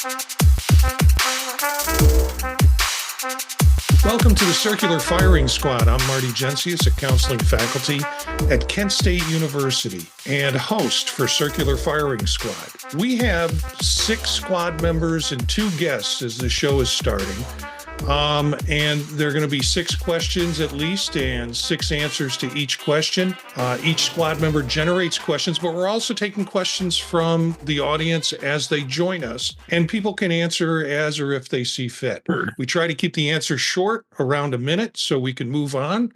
Welcome to the Circular Firing Squad. I'm Marty Gencius, a counseling faculty at Kent State University and host for Circular Firing Squad. We have 6 squad members and 2 guests as the show is starting. And there are going to be 6 questions at least and 6 answers to each question. Each squad member generates questions, but we're also taking questions from the audience as they join us, and people can answer as or if they see fit. We try to keep the answer short, around a minute, so we can move on.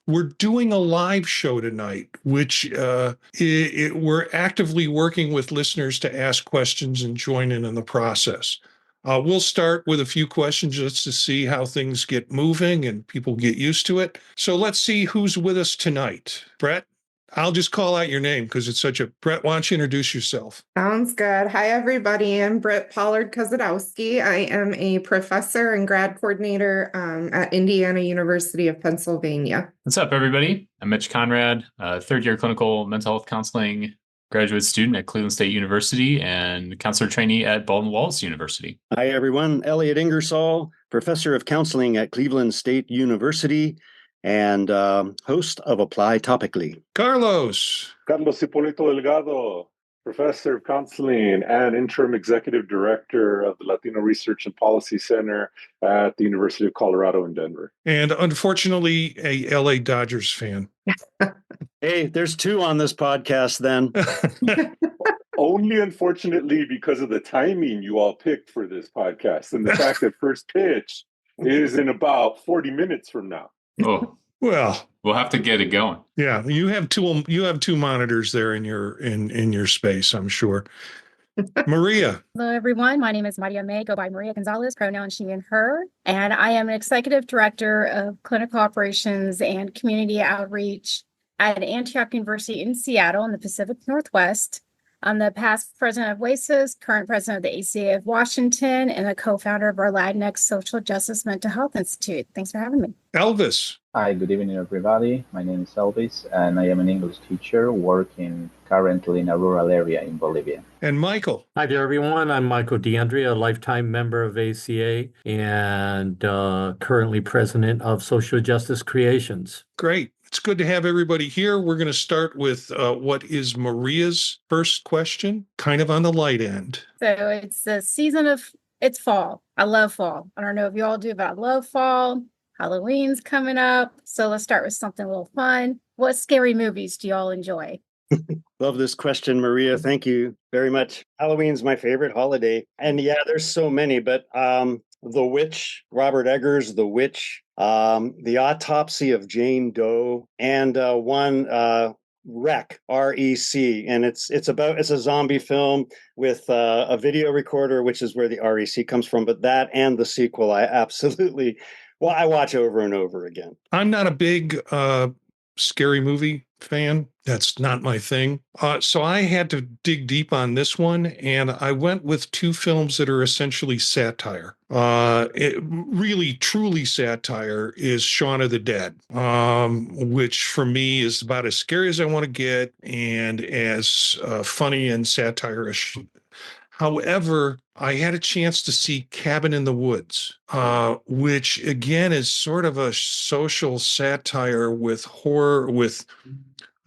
We're doing a live show tonight, which we're actively working with listeners to ask questions and join in the process. We'll start with a few questions just to see how things get moving and people get used to it. So let's see who's with us tonight. Brett, I'll just call out your name because it's such a... Brett, why don't you introduce yourself? Sounds good. Hi, everybody. I'm Britt Pollard-Kozadowski. I am a professor and grad coordinator at Indiana University of Pennsylvania. What's up, everybody? I'm Mitch Conrad, third-year clinical mental health counseling graduate student at Cleveland State University and counselor trainee at Baldwin Wallace University. Hi, everyone. Elliot Ingersoll, professor of counseling at Cleveland State University and host of Apply Topically. Carlos Hipolito Delgado, professor of counseling and interim executive director of the Latino Research and Policy Center at the University of Colorado in Denver. And unfortunately, a LA Dodgers fan. Hey, there's 2 on this podcast then. Only unfortunately because of the timing you all picked for this podcast and the fact that first pitch is in about 40 minutes from now. Oh, well, we'll have to get it going. Yeah, you have two monitors there in your space, I'm sure. Maria. Hello, everyone. My name is Maria May, go by Maria Gonzalez, pronoun she and her. And I am an executive director of clinical operations and community outreach at Antioch University in Seattle in the Pacific Northwest. I'm the past president of WASIS, current president of the ACA of Washington, and a co-founder of our Latinx Social Justice Mental Health Institute. Thanks for having me. Elvis. Hi, good evening, everybody. My name is Elvis, and I am an English teacher working currently in a rural area in Bolivia. And Michael. Hi there, everyone. I'm Michael DeAndrea, a lifetime member of ACA and currently president of Social Justice Creations. Great. It's good to have everybody here. We're going to start with what is Maria's first question, kind of on the light end. So it's the season of, it's fall. I love fall. I don't know if you all do, but I love fall. Halloween's coming up. So let's start with something a little fun. What scary movies do you all enjoy? Love this question, Maria. Thank you very much. Halloween's my favorite holiday. And yeah, there's so many, but The Witch, Robert Eggers' The Witch, The Autopsy of Jane Doe, and one REC, R-E-C, and it's a zombie film with a video recorder, which is where the REC comes from. But that and the sequel, I watch over and over again. I'm not a big scary movie fan. That's not my thing. So I had to dig deep on this one, and I went with 2 films that are essentially satire. Really, truly satire is Shaun of the Dead, which for me is about as scary as I want to get and as funny and satire-ish. However, I had a chance to see Cabin in the Woods, which again is sort of a social satire with horror,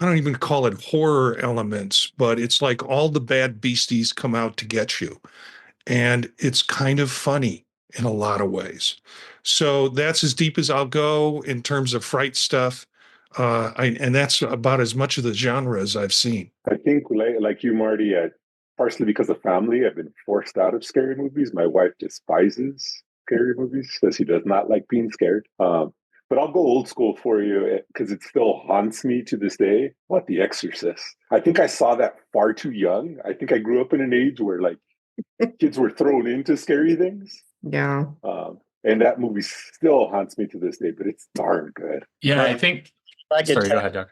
I don't even call it horror elements, but it's like all the bad beasties come out to get you. And it's kind of funny in a lot of ways. So that's as deep as I'll go in terms of fright stuff. And that's about as much of the genre as I've seen. I think like you, Marty, partially because of family, I've been forced out of scary movies. My wife despises scary movies, says she does not like being scared. But I'll go old school for you because it still haunts me to this day. What, The Exorcist? I think I saw that far too young. I think I grew up in an age where like kids were thrown into scary things. Yeah. And that movie still haunts me to this day, but it's darn good. Yeah, I think... Sorry, go ahead, Doc.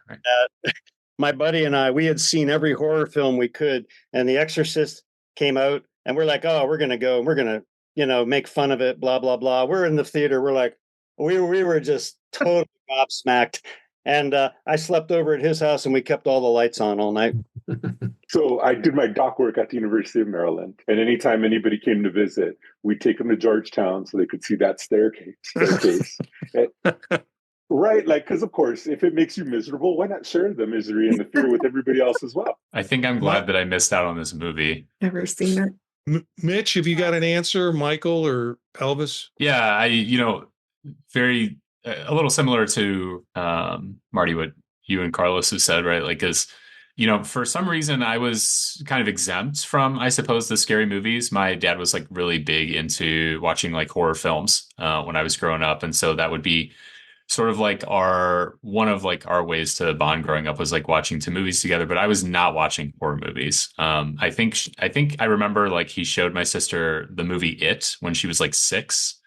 My buddy and I, we had seen every horror film we could, and The Exorcist came out, and we're like, oh, we're going to go, and we're going to, make fun of it, blah, blah, blah. We're in the theater. We're like, we were just totally gobsmacked. And I slept over at his house and we kept all the lights on all night. So I did my doc work at the University of Maryland. And anytime anybody came to visit, we'd take them to Georgetown so they could see that staircase. Right. Like, because of course, if it makes you miserable, why not share the misery and the fear with everybody else as well? I think I'm glad that I missed out on this movie. Never seen it. Mitch, have you got an answer, Michael or Elvis? Yeah, very a little similar to Marty, what you and Carlos have said, right? Like, because for some reason I was kind of exempt from, I suppose, the scary movies. My dad was like really big into watching like horror films when I was growing up, and so that would be sort of like one of our ways to bond growing up was like watching two movies together, but I was not watching horror movies. I think I remember like he showed my sister the movie It when she was like 6.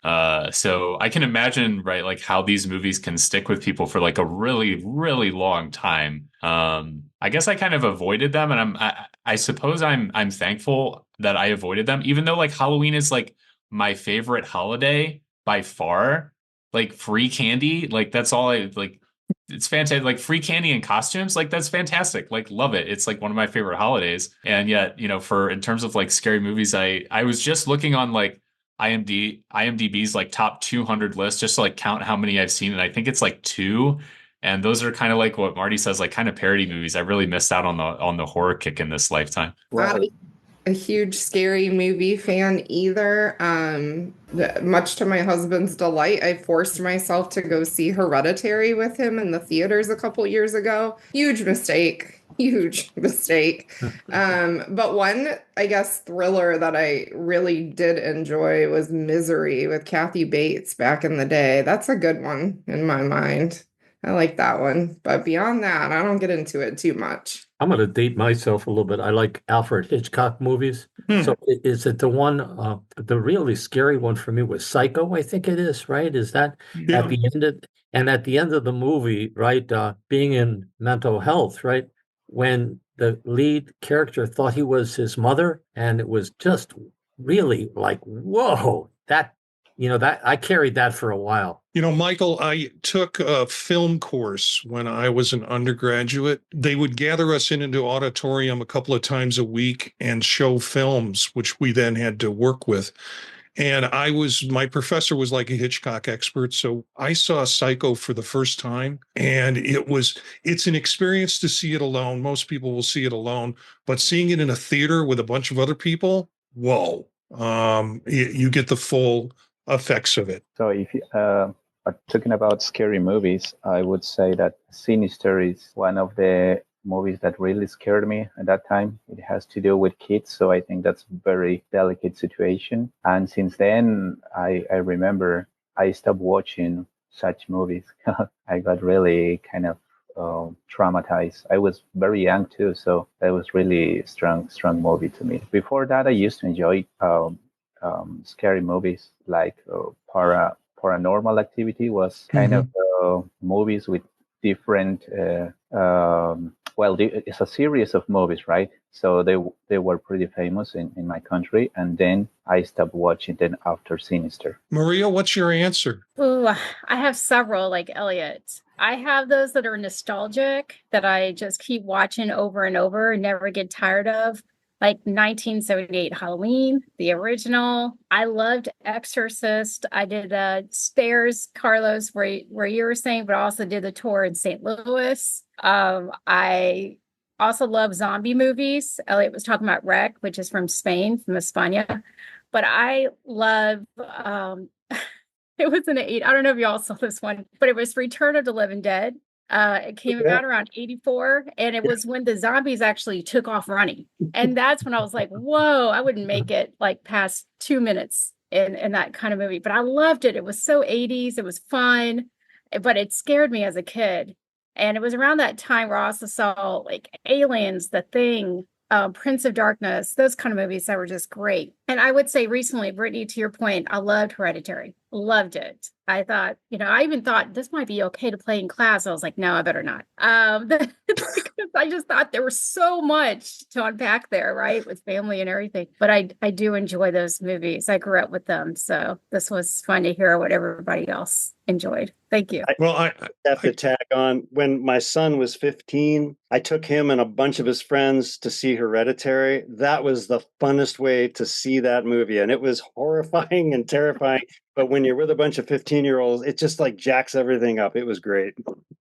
So I can imagine, right, like how these movies can stick with people for like a really, really long time. I guess I kind of avoided them, and I suppose I'm thankful that I avoided them, even though like Halloween is like my favorite holiday by far. Like free candy, like that's all I like. It's fantastic. Like free candy and costumes, like that's fantastic. Like love it. It's like one of my favorite holidays. And yet, for in terms of like scary movies, I was just looking on like IMDb's like top 200 list just to like count how many I've seen, and I think it's like 2. And those are kind of like what Marty says, like kind of parody movies. I really missed out on the horror kick in this lifetime. Not a huge scary movie fan either. Much to my husband's delight, I forced myself to go see Hereditary with him in the theaters a couple years ago. Huge mistake. But one, I guess, thriller that I really did enjoy was Misery with Kathy Bates back in the day. That's a good one in my mind. I like that one. But beyond that, I don't get into it too much. I'm going to date myself a little bit. I like Alfred Hitchcock movies. So is it the one, the really scary one for me was Psycho, I think it is, right? Is that at the end of the movie, right, being in mental health, right, when the lead character thought he was his mother, and it was just really like, whoa, that I carried that for a while. Michael, I took a film course when I was an undergraduate. They would gather us into auditorium a couple of times a week and show films, which we then had to work with. And my professor was like a Hitchcock expert. So I saw Psycho for the first time, and it's an experience to see it alone. Most people will see it alone, but seeing it in a theater with a bunch of other people, whoa, you get the full effects of it. So if you are talking about scary movies, I would say that Sinister is one of the movies that really scared me at that time. It has to do with kids, so I think that's a very delicate situation. And since then, I remember I stopped watching such movies. I got really kind of traumatized. I was very young too, so that was really strong movie to me. Before that, I used to enjoy scary movies like Paranormal Activity was kind of movies with different it's a series of movies, right? So they were pretty famous in my country, and then I stopped watching them after Sinister. Maria, what's your answer? Ooh, I have several, like Elliot. I have those that are nostalgic that I just keep watching over and over and never get tired of. Like 1978 Halloween, the original. I loved Exorcist. I did Stairs, Carlos, where you were saying, but I also did the tour in St. Louis. I also love zombie movies. Elliot was talking about Rec, which is from Spain, from España. But I love, it was an 8. I don't know if y'all saw this one, but it was Return of the Living Dead. It came out around 84, and it was when the zombies actually took off running. And that's when I was like, whoa, I wouldn't make it like past 2 minutes in that kind of movie. But I loved it. It was so 80s. It was fun, but it scared me as a kid. And it was around that time where I also saw like Aliens, The Thing, Prince of Darkness, those kind of movies that were just great. And I would say recently, Brittany, to your point, I loved Hereditary. Loved it. I thought, I even thought this might be okay to play in class. I was like, no, I better not. Because I just thought there was so much to unpack there, right? With family and everything. But I do enjoy those movies. I grew up with them. So this was fun to hear what everybody else enjoyed. Thank you. I have to tag on. When my son was 15, I took him and a bunch of his friends to see Hereditary. That was the funnest way to see that movie. And it was horrifying and terrifying. But when you're with a bunch of 15-year-olds, it just like jacks everything up. It was great.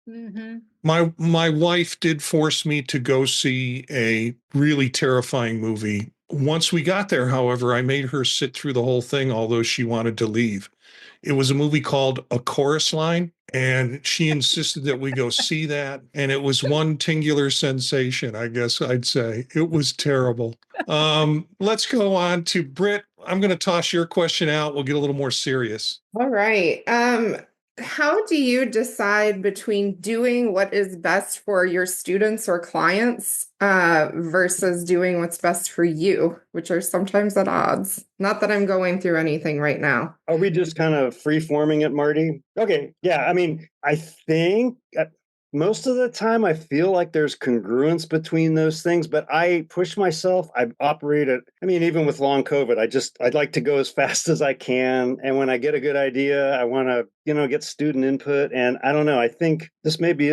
Mm-hmm. My wife did force me to go see a really terrifying movie. Once we got there, however, I made her sit through the whole thing, although she wanted to leave. It was a movie called A Chorus Line, and she insisted that we go see that. And it was one tingular sensation, I guess I'd say. It was terrible. Let's go on to Britt. I'm going to toss your question out. We'll get a little more serious. All right. How do you decide between doing what is best for your students or clients versus doing what's best for you, which are sometimes at odds? Not that I'm going through anything right now. Are we just kind of free forming it, Marty? Okay. Yeah. I mean, I think most of the time I feel like there's congruence between those things, but I push myself. I operate at, even with long COVID, I'd like to go as fast as I can. And when I get a good idea, I want to, get student input. And I don't know, I think this may be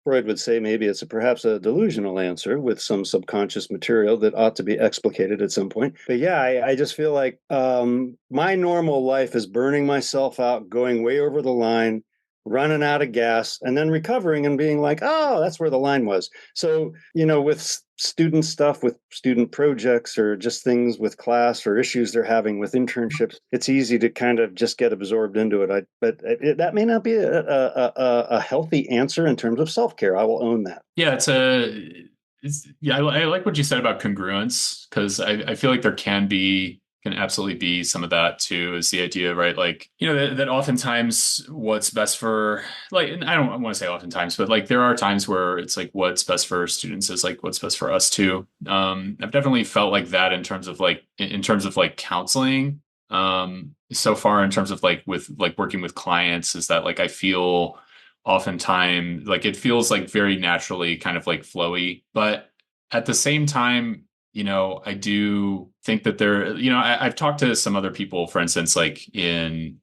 Freud would say maybe it's perhaps a delusional answer with some subconscious material that ought to be explicated at some point. But yeah, I just feel like my normal life is burning myself out, going way over the line, running out of gas, and then recovering and being like, oh, that's where the line was. So, with student stuff, with student projects, or just things with class or issues they're having with internships, it's easy to kind of just get absorbed into it. But that may not be a healthy answer in terms of self-care. I will own that. Yeah, I like what you said about congruence, because I feel like there can absolutely be some of that too, is the idea, right? Like, that oftentimes what's best for, like, and I don't want to say oftentimes, but like there are times where it's like what's best for students is like what's best for us too. I've definitely felt like that in terms of counseling. So far in terms of like with like working with clients, is that like I feel oftentimes like it feels like very naturally kind of like flowy, but at the same time, I do think that I've talked to some other people, for instance, like in,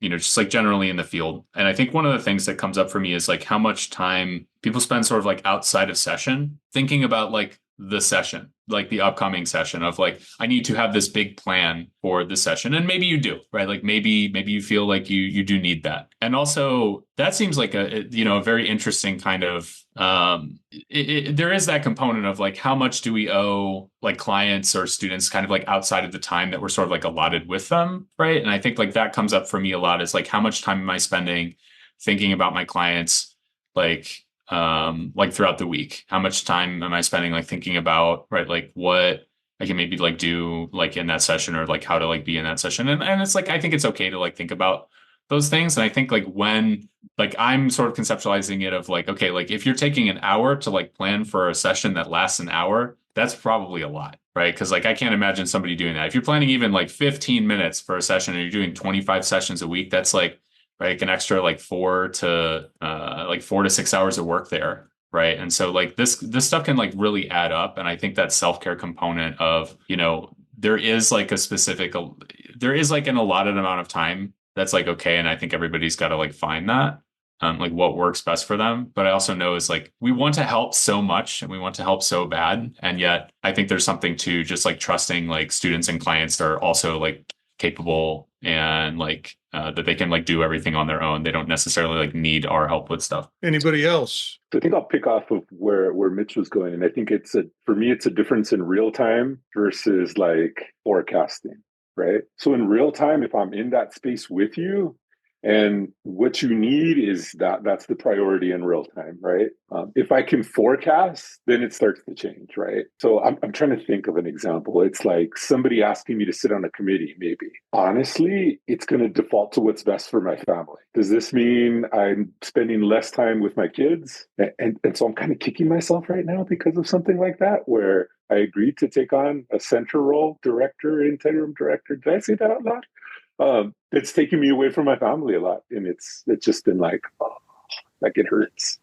just like generally in the field. And I think one of the things that comes up for me is like how much time people spend sort of like outside of session thinking about like the session, like the upcoming session of like, I need to have this big plan for the session. And maybe you do, right? Like maybe you feel like you do need that. And also that seems like a very interesting kind of, there is that component of like, how much do we owe like clients or students kind of like outside of the time that we're sort of like allotted with them. Right. And I think like that comes up for me a lot, is like, how much time am I spending thinking about my clients, like throughout the week? How much time am I spending like thinking about, right, like what I can maybe like do like in that session, or like how to like be in that session. And it's like, I think it's okay to like think about those things. And I think like when like I'm sort of conceptualizing it of like, okay, like if you're taking an hour to like plan for a session that lasts an hour, that's probably a lot, right? Because like I can't imagine somebody doing that. If you're planning even like 15 minutes for a session and you're doing 25 sessions a week, that's like, right, an extra like 4 to 6 hours of work there, right? And so like this stuff can like really add up. And I think that self-care component of, there is like an allotted amount of time that's like okay, and I think everybody's got to like find that, like what works best for them. But I also know is like we want to help so much and we want to help so bad, and yet I think there's something to just like trusting like students and clients are also like capable and like that they can like do everything on their own. They don't necessarily like need our help with stuff. Anybody else? So I think I'll pick off of where Mitch was going. And I think for me, it's a difference in real time versus like forecasting, right? So in real time, if I'm in that space with you, and what you need is that's the priority in real time, right? If I can forecast, then it starts to change, right? So I'm trying to think of an example. It's like somebody asking me to sit on a committee, maybe. Honestly, it's going to default to what's best for my family. Does this mean I'm spending less time with my kids? And so I'm kind of kicking myself right now because of something like that, where I agreed to take on a center role, director, interim director. Did I say that out loud? It's taken me away from my family a lot, and it's just been like, oh, like it hurts.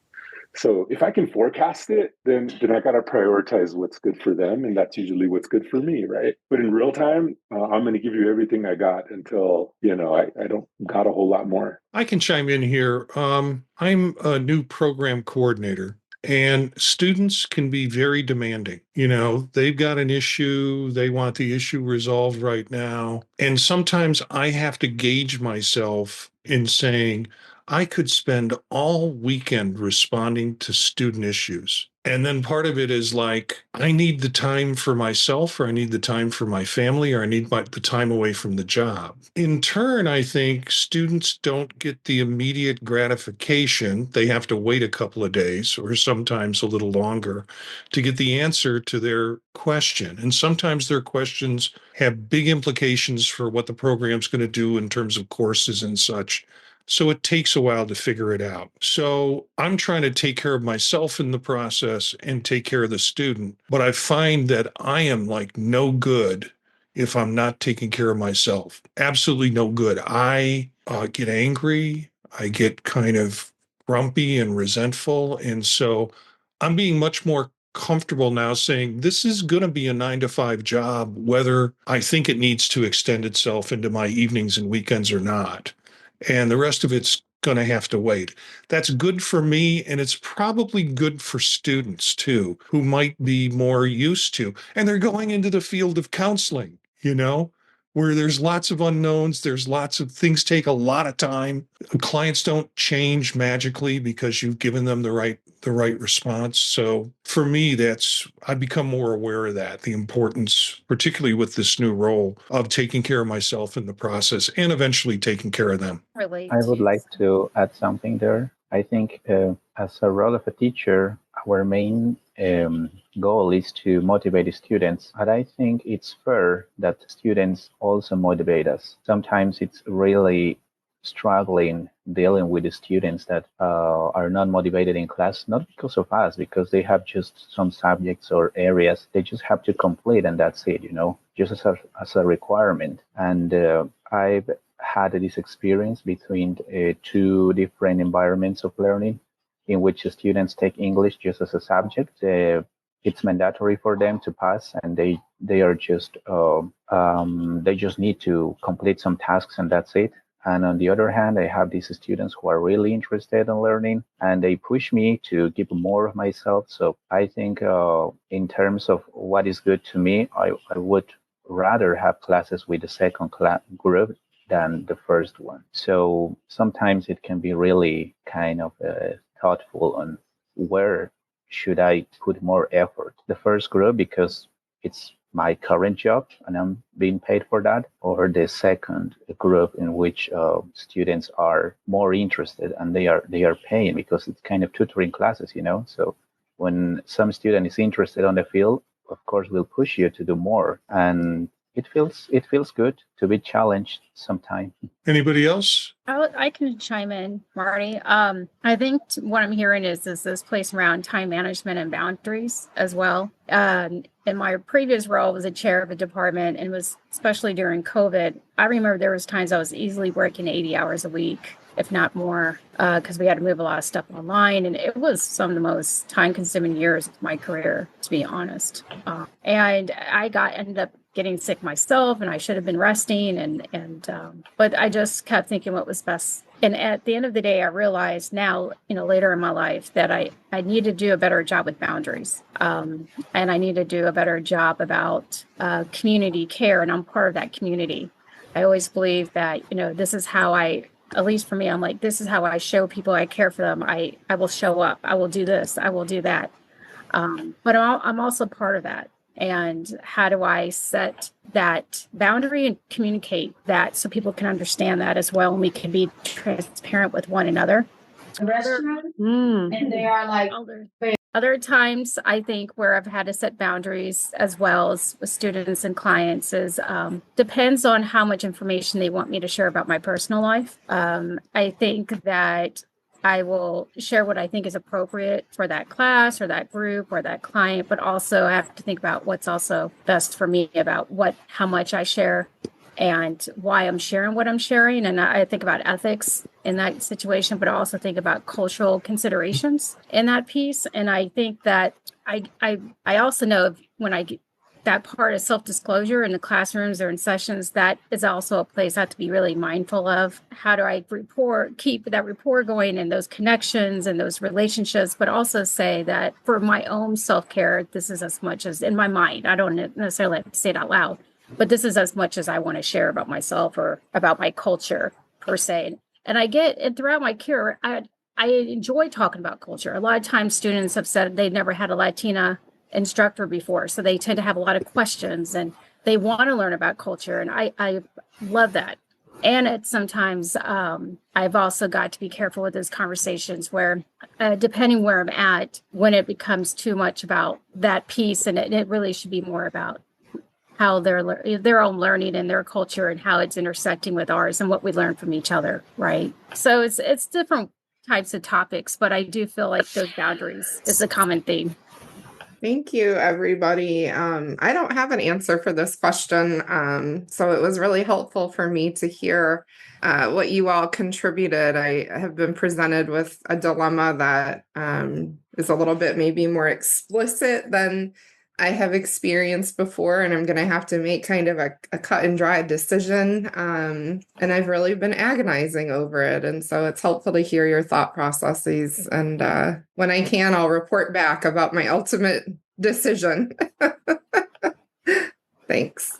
So if I can forecast it, then I got to prioritize what's good for them, and that's usually what's good for me, right? But in real time, I'm going to give you everything I got until I don't got a whole lot more. I can chime in here. I'm a new program coordinator, and students can be very demanding. They've got an issue, they want the issue resolved right now. And sometimes I have to gauge myself in saying, I could spend all weekend responding to student issues. And then part of it is like, I need the time for myself, or I need the time for my family, or I need the time away from the job. In turn, I think students don't get the immediate gratification. They have to wait a couple of days or sometimes a little longer to get the answer to their question. And sometimes their questions have big implications for what the program's going to do in terms of courses and such. So it takes a while to figure it out. So I'm trying to take care of myself in the process and take care of the student. But I find that I am like no good if I'm not taking care of myself. Absolutely no good. I get angry. I get kind of grumpy and resentful. And so I'm being much more comfortable now saying this is going to be a 9 to 5 job, whether I think it needs to extend itself into my evenings and weekends or not. And the rest of it's going to have to wait. That's good for me. And it's probably good for students too, who might be more used to, and they're going into the field of counseling, where there's lots of unknowns. There's lots of things take a lot of time. Clients don't change magically because you've given them the right response. So for me, I've become more aware of that, the importance, particularly with this new role, of taking care of myself in the process and eventually taking care of them. I would like to add something there. I think as a role of a teacher, our main goal is to motivate students. But I think it's fair that students also motivate us. Sometimes it's really struggling dealing with the students that are not motivated in class, not because of us, because they have just some subjects or areas they just have to complete, and that's it, just as a requirement. And I've had this experience between two different environments of learning in which students take English just as a subject. It's mandatory for them to pass, and they are just they just need to complete some tasks, and that's it. And on the other hand, I have these students who are really interested in learning, and they push me to give more of myself. So I think in terms of what is good to me, I would rather have classes with the second group than the first one. So sometimes it can be really kind of thoughtful on where should I put more effort. The first group, because it's my current job and I'm being paid for that, or the second group in which students are more interested and they are paying, because it's kind of tutoring classes, So when some student is interested on the field, of course, we'll push you to do more. And it feels good to be challenged sometimes. Anybody else? I can chime in, Marty. I think what I'm hearing is this place around time management and boundaries as well. In my previous role, I was a chair of a department, and was especially during COVID. I remember there was times I was easily working 80 hours a week, if not more, because we had to move a lot of stuff online, and it was some of the most time-consuming years of my career, to be honest. And I ended up getting sick myself, and I should have been resting, but I just kept thinking what was best. And at the end of the day, I realized now, later in my life, that I need to do a better job with boundaries. And I need to do a better job about community care, and I'm part of that community. I always believe that, this is how at least for me, I'm like, this is how I show people I care for them. I will show up. I will do this. I will do that. But I'm also part of that. And how do I set that boundary and communicate that so people can understand that as well, and we can be transparent with one another? And they are like other times, I think, where I've had to set boundaries as well as with students and clients is depends on how much information they want me to share about my personal life. I think that I will share what I think is appropriate for that class or that group or that client, but also I have to think about what's also best for me about how much I share and why I'm sharing what I'm sharing. And I think about ethics in that situation, but I also think about cultural considerations in that piece. And I think that I also know when I get that part of self-disclosure in the classrooms or in sessions, that is also a place I have to be really mindful of. How do I keep that rapport going and those connections and those relationships, but also say that for my own self-care, this is as much as in my mind. I don't necessarily have to say it out loud, but this is as much as I want to share about myself or about my culture per se. And throughout my career, I enjoy talking about culture. A lot of times students have said they've never had a Latina instructor before, so they tend to have a lot of questions and they want to learn about culture, and I love that. And it's sometimes I've also got to be careful with those conversations where depending where I'm at, when it becomes too much about that piece, and it really should be more about how their own learning and their culture and how it's intersecting with ours and what we learn from each other, right? So it's different types of topics, but I do feel like those boundaries is a common theme. Thank you, everybody. I don't have an answer for this question, so it was really helpful for me to hear what you all contributed. I have been presented with a dilemma that is a little bit maybe more explicit than I have experienced before, and I'm going to have to make kind of a cut and dry decision. And I've really been agonizing over it. And so it's helpful to hear your thought processes. And when I can, I'll report back about my ultimate decision. Thanks.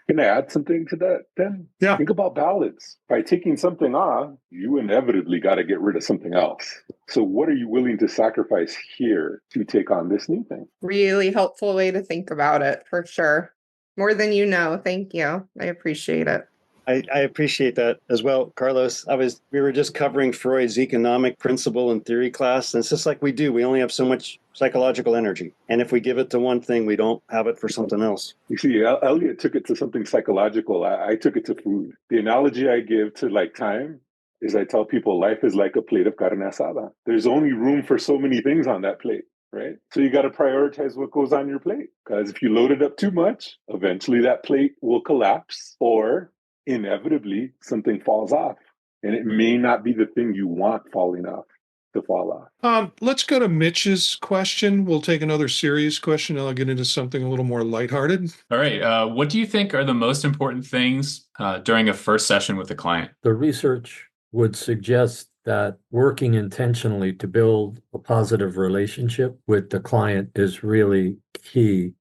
Can I add something to that then? Yeah. Think about balance. By taking something off, you inevitably got to get rid of something else. So what are you willing to sacrifice here to take on this new thing? Really helpful way to think about it, for sure. More than you know. Thank you. I appreciate it. I appreciate that as well, Carlos. We were just covering Freud's economic principle and theory class, and it's just like we do. We only have so much psychological energy, and if we give it to one thing, we don't have it for something else. You see, Elliot took it to something psychological. I took it to food. The analogy I give to like time is I tell people life is like a plate of carne asada. There's only room for so many things on that plate, right? So you got to prioritize what goes on your plate, because if you load it up too much, eventually that plate will collapse, or inevitably something falls off, and it may not be the thing you want falling off to fall off. Let's go to Mitch's question. We'll take another serious question, and I'll get into something a little more lighthearted. All right. What do you think are the most important things during a first session with a client? The research would suggest that working intentionally to build a positive relationship with the client is really key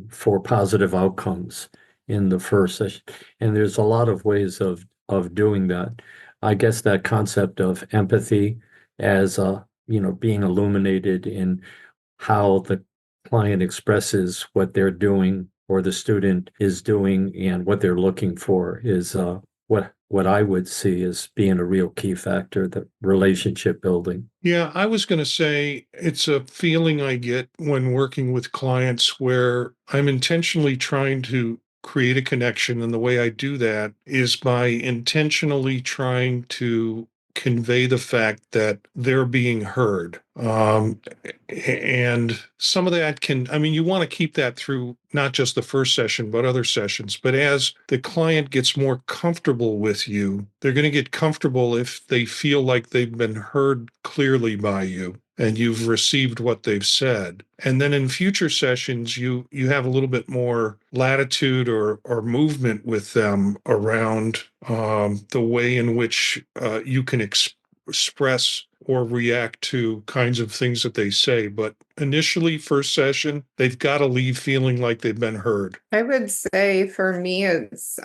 for positive outcomes in the first session. And there's a lot of ways of doing that. I guess that concept of empathy as being illuminated in how the client expresses what they're doing or the student is doing and what they're looking for is what I would see as being a real key factor, the relationship building. Yeah, I was going to say it's a feeling I get when working with clients where I'm intentionally trying to create a connection. And the way I do that is by intentionally trying to convey the fact that they're being heard. And some of that you want to keep that through not just the first session, but other sessions. But as the client gets more comfortable with you, they're going to get comfortable if they feel like they've been heard clearly by you and you've received what they've said. And then in future sessions, you have a little bit more latitude or movement with them around the way in which you can express or react to kinds of things that they say. But initially, first session, they've got to leave feeling like they've been heard. I would say for me, it's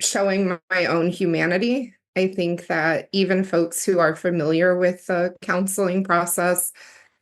showing my own humanity. I think that even folks who are familiar with the counseling process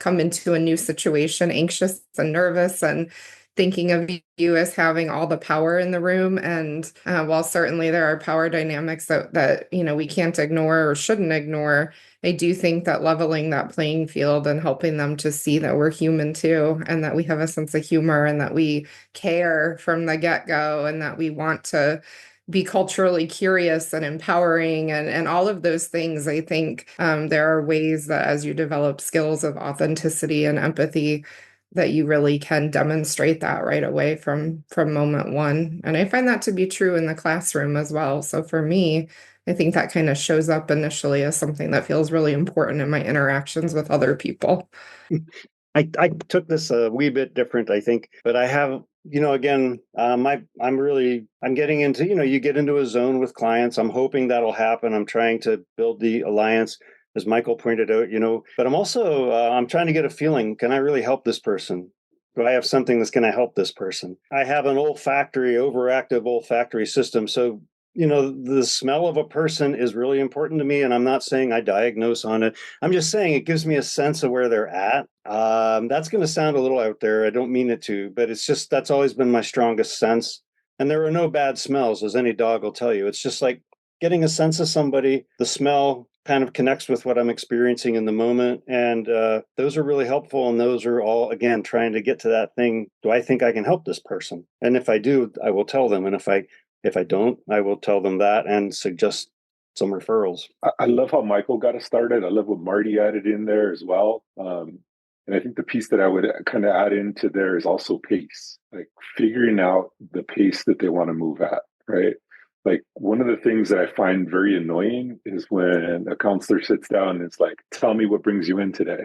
come into a new situation anxious and nervous and thinking of you as having all the power in the room. And while certainly there are power dynamics that we can't ignore or shouldn't ignore, I do think that leveling that playing field and helping them to see that we're human too, and that we have a sense of humor and that we care from the get-go and that we want to be culturally curious and empowering and all of those things. I think there are ways that as you develop skills of authenticity and empathy, that you really can demonstrate that right away from moment one. And I find that to be true in the classroom as well. So for me, I think that kind of shows up initially as something that feels really important in my interactions with other people. I took this a wee bit different, I think, but I have, again, I'm getting into, you get into a zone with clients. I'm hoping that'll happen. I'm trying to build the alliance, as Michael pointed out, but I'm also, I'm trying to get a feeling, can I really help this person? Do I have something that's going to help this person? I have an overactive olfactory system. So the smell of a person is really important to me. And I'm not saying I diagnose on it. I'm just saying it gives me a sense of where they're at. That's going to sound a little out there. I don't mean it to, but it's just, that's always been my strongest sense. And there are no bad smells, as any dog will tell you. It's just like getting a sense of somebody. The smell kind of connects with what I'm experiencing in the moment. And those are really helpful. And those are all, again, trying to get to that thing. Do I think I can help this person? And if I do, I will tell them. And if I don't, I will tell them that and suggest some referrals. I love how Michael got us started. I love what Marty added in there as well. And I think the piece that I would kind of add into there is also pace, like figuring out the pace that they want to move at, right? Like one of the things that I find very annoying is when a counselor sits down and it's like, tell me what brings you in today.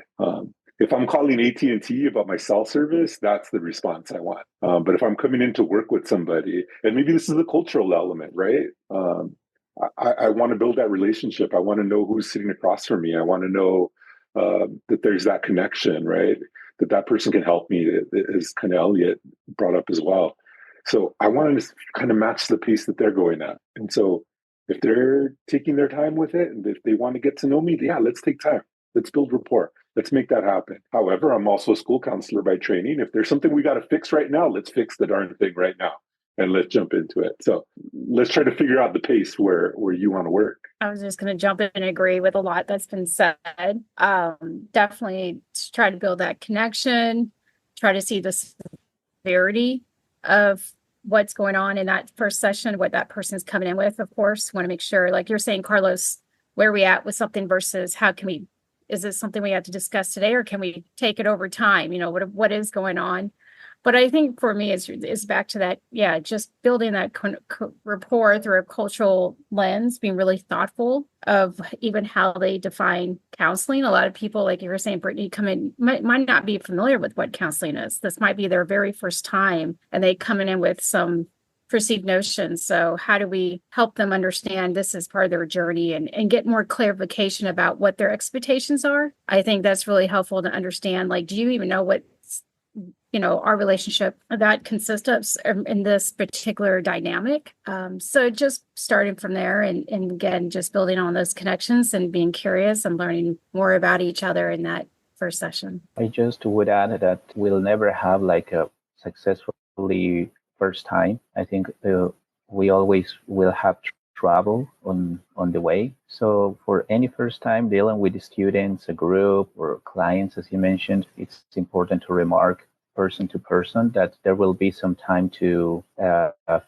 If I'm calling AT&T about my cell service, that's the response I want. But if I'm coming in to work with somebody, and maybe this is a cultural element, right? I want to build that relationship. I want to know who's sitting across from me. I want to know that there's that connection, right? That person can help me, as kind of Elliot brought up as well. So I want to kind of match the pace that they're going at. And so if they're taking their time with it, and if they want to get to know me, yeah, let's take time. Let's build rapport. Let's make that happen. However, I'm also a school counselor by training. If there's something we got to fix right now, let's fix the darn thing right now. And let's jump into it. So let's try to figure out the pace where you want to work. I was just going to jump in and agree with a lot that's been said. Definitely try to build that connection, try to see the severity of what's going on in that first session, what that person's coming in with. Of course, want to make sure, like you're saying, Carlos, where are we at with something versus is this something we have to discuss today, or can we take it over time? What is going on? But I think for me, it's back to that, just building that rapport through a cultural lens, being really thoughtful of even how they define counseling. A lot of people, like you were saying, Brittany, come in, might not be familiar with what counseling is. This might be their very first time, and they come in with some perceived notions. So how do we help them understand this is part of their journey and get more clarification about what their expectations are? I think that's really helpful to understand. Like, do you even know what our relationship that consists of in this particular dynamic? So just starting from there and again, just building on those connections and being curious and learning more about each other in that first session. I just would add that we'll never have like a successfully first time. I think we always will have trouble on the way. So for any first time dealing with the students, a group or clients, as you mentioned, it's important to remark person to person that there will be some time to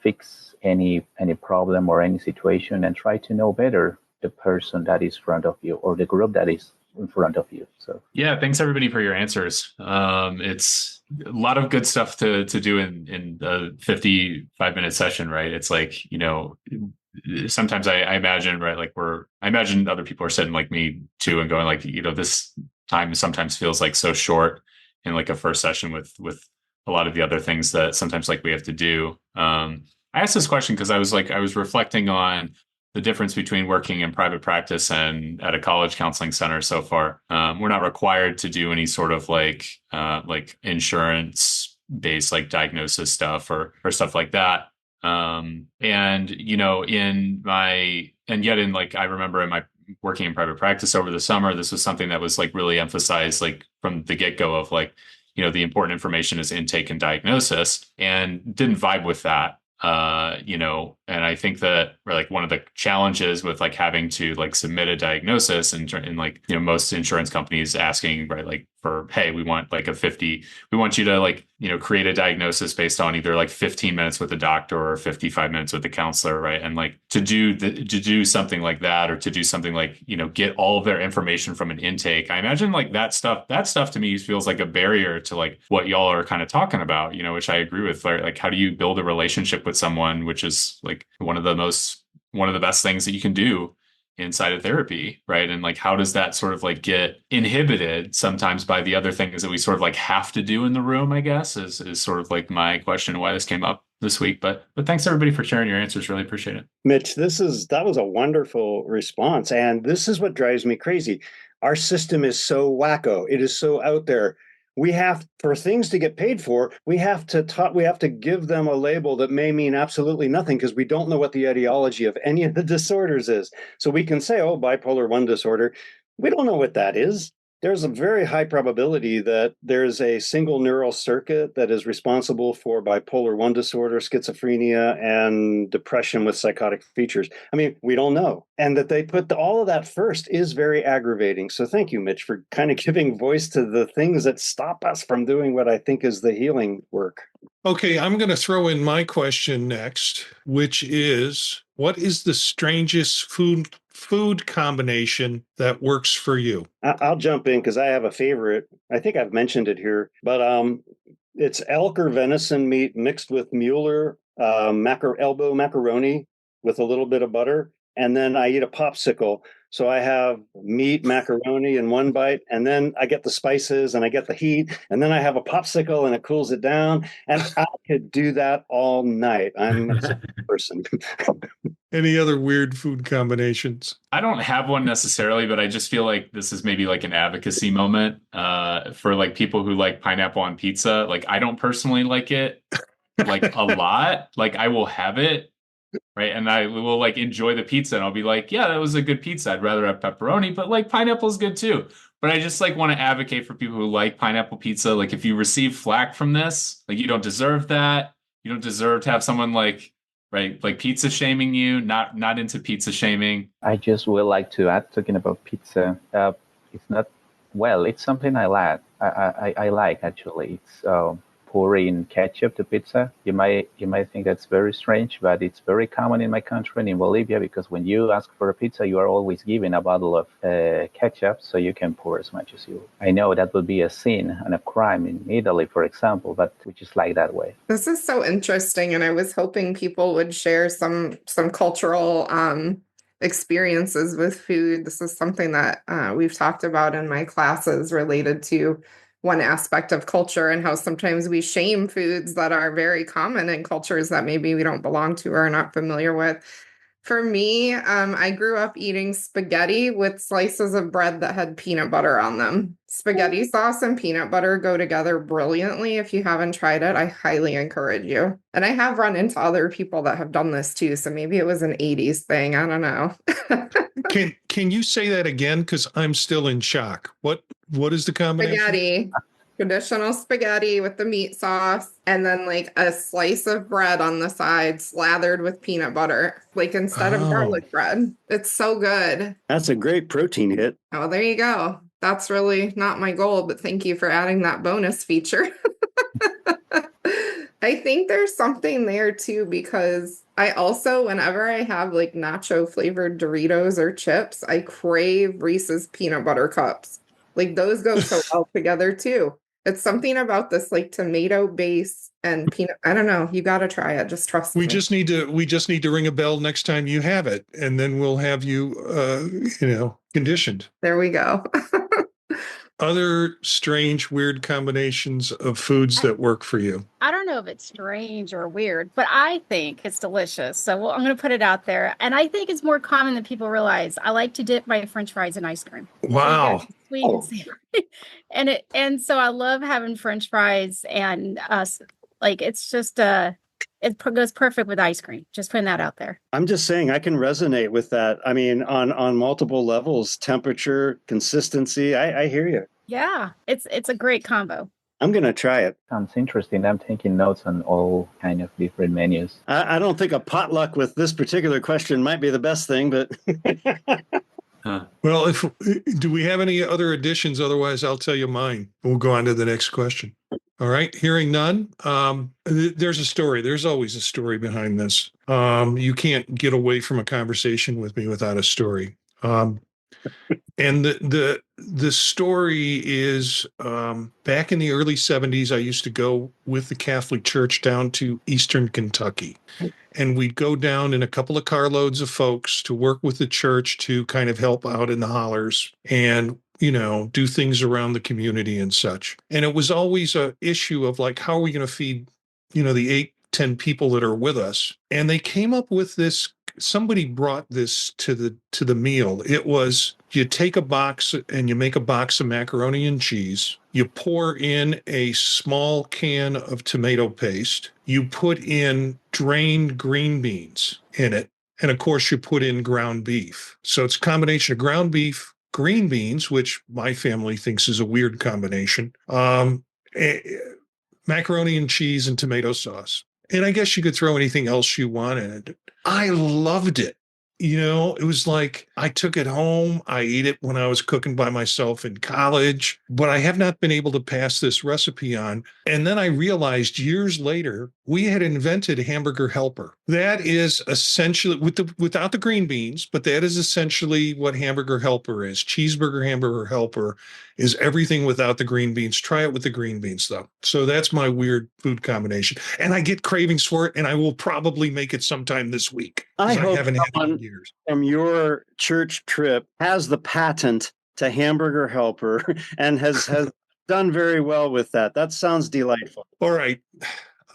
fix any problem or any situation and try to know better the person that is in front of you or the group that is in front of you. So yeah, thanks everybody for your answers. It's a lot of good stuff to do in a 55-minute session, right? It's like, sometimes I imagine, right, like I imagine other people are sitting like me too and going like, this time sometimes feels like so short in like a first session with a lot of the other things that sometimes like we have to do. I asked this question because I was reflecting on the difference between working in private practice and at a college counseling center so far. We're not required to do any sort of like insurance based like diagnosis stuff or stuff like that. And yet in like, I remember in my working in private practice over the summer, this was something that was like really emphasized like from the get-go of like, the important information is intake and diagnosis, and didn't vibe with that, And I think that like one of the challenges with like having to like submit a diagnosis and like, you know, most insurance companies asking, right, like for, hey, we want like we want you to like, you know, create a diagnosis based on either like 15 minutes with a doctor or 55 minutes with a counselor, right? And like to do something like that, or to do something like, you know, get all of their information from an intake. I imagine like that stuff to me feels like a barrier to like what y'all are kind of talking about, you know, which I agree with. Like how do you build a relationship with someone, which is like one of the best things that you can do inside of therapy, right? And like how does that sort of like get inhibited sometimes by the other things that we sort of like have to do in the room, I guess, is sort of like my question why this came up this week. But thanks everybody for sharing your answers. Really appreciate it. Mitch, that was a wonderful response. And this is what drives me crazy. Our system is so wacko. It is so out there. We have, for things to get paid for, we have to give them a label that may mean absolutely nothing because we don't know what the etiology of any of the disorders is. So we can say, oh, bipolar 1 disorder. We don't know what that is. There's a very high probability that there's a single neural circuit that is responsible for bipolar 1 disorder, schizophrenia, and depression with psychotic features. I mean, we don't know. And that they put all of that first is very aggravating. So thank you, Mitch, for kind of giving voice to the things that stop us from doing what I think is the healing work. Okay, I'm going to throw in my question next, which is, what is the strangest food combination that works for you? I'll jump in because I have a favorite. I think I've mentioned it here, but it's elk or venison meat mixed with Mueller elbow macaroni with a little bit of butter, and then I eat a popsicle. So I have meat, macaroni in one bite, and then I get the spices and I get the heat, and then I have a popsicle and it cools it down. And I could do that all night. I'm a simple person. Any other weird food combinations? I don't have one necessarily, but I just feel like this is maybe like an advocacy moment for like people who like pineapple on pizza. Like I don't personally like it like a lot. Like I will have it, right? And I will like enjoy the pizza and I'll be like, yeah, that was a good pizza. I'd rather have pepperoni, but like pineapple is good too. But I just like want to advocate for people who like pineapple pizza. Like if you receive flack from this, like you don't deserve that. You don't deserve to have someone like, right, like pizza shaming you, not into pizza shaming. I just would like to add, talking about pizza, it's something I like. I like actually. It's pouring ketchup to pizza. You might think that's very strange, but it's very common in my country and in Bolivia, because when you ask for a pizza, you are always given a bottle of ketchup, so you can pour as much as you. I know that would be a sin and a crime in Italy, for example, but we just like that way. This is so interesting, and I was hoping people would share some cultural experiences with food. This is something that we've talked about in my classes related to one aspect of culture and how sometimes we shame foods that are very common in cultures that maybe we don't belong to or are not familiar with. For me, I grew up eating spaghetti with slices of bread that had peanut butter on them. Spaghetti sauce and peanut butter go together brilliantly. If you haven't tried it, I highly encourage you. And I have run into other people that have done this too, so maybe it was an 80s thing. I don't know. Can you say that again? Because I'm still in shock. What is the combination? Spaghetti. Traditional spaghetti with the meat sauce, and then like a slice of bread on the side slathered with peanut butter, like instead of garlic bread. It's so good. That's a great protein hit. Oh, there you go. That's really not my goal, but thank you for adding that bonus feature. I think there's something there too, because I also, whenever I have like nacho flavored Doritos or chips, I crave Reese's peanut butter cups. Like those go so well together too. It's something about this like tomato base and peanut. I don't know. You got to try it. Just trust me. We just need to ring a bell next time you have it, and then we'll have you, conditioned. There we go. Other strange, weird combinations of foods that work for you. I don't know if it's strange or weird, but I think it's delicious. So I'm going to put it out there. And I think it's more common than people realize. I like to dip my French fries in ice cream. Wow. Sweet and savory. and so I love having French fries, and it's just it goes perfect with ice cream. Just putting that out there. I'm just saying I can resonate with that. I mean, on multiple levels, temperature, consistency. I hear you. Yeah, it's a great combo. I'm going to try it. Sounds interesting. I'm taking notes on all kind of different menus. I don't think a potluck with this particular question might be the best thing, but Well, do we have any other additions? Otherwise, I'll tell you mine. We'll go on to the next question. All right. Hearing none, there's a story. There's always a story behind this. You can't get away from a conversation with me without a story. And the story is back in the early 70s, I used to go with the Catholic Church down to Eastern Kentucky. And we'd go down in a couple of carloads of folks to work with the church to kind of help out in the hollers and, do things around the community and such. And it was always a issue of like, how are we going to feed, the 8-10 people that are with us? And they came up with this. Somebody brought this to the meal. It was, you take a box and you make a box of macaroni and cheese. You pour in a small can of tomato paste. You put in drained green beans in it. And of course, you put in ground beef. So it's a combination of ground beef, green beans, which my family thinks is a weird combination, macaroni and cheese and tomato sauce. And I guess you could throw anything else you want in it. I loved it. It was like I took it home. I ate it when I was cooking by myself in college, but I have not been able to pass this recipe on. And then I realized years later, we had invented Hamburger Helper. That is essentially without the green beans, but that is essentially what Hamburger Helper is. Cheeseburger Hamburger Helper is everything without the green beans. Try it with the green beans, though. So that's my weird food combination. And I get cravings for it, and I will probably make it sometime this week. I hope haven't had it in someone years. from your church trip has the patent to Hamburger Helper and has done very well with that. That sounds delightful. All right.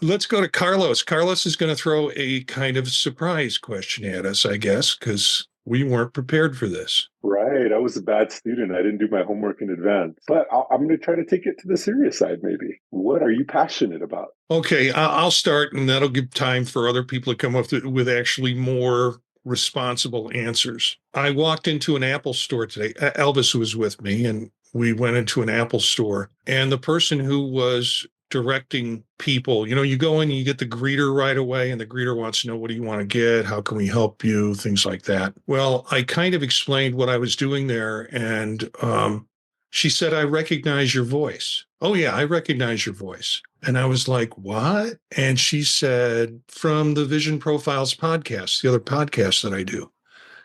Let's go to Carlos. Carlos is going to throw a kind of surprise question at us, I guess, because we weren't prepared for this. Right. I was a bad student. I didn't do my homework in advance. But I'm going to try to take it to the serious side, maybe. What are you passionate about? Okay, I'll start, and that'll give time for other people to come up with actually more responsible answers. I walked into an Apple store today. Elvis was with me, and we went into an Apple store. And the person who was directing people, you go in and you get the greeter right away, and the greeter wants to know, what do you want to get? How can we help you? Things like that. Well, I kind of explained what I was doing there, and she said, I recognize your voice. Oh, yeah, I recognize your voice. And I was like, what? And she said, from the Vision Profiles podcast, the other podcast that I do.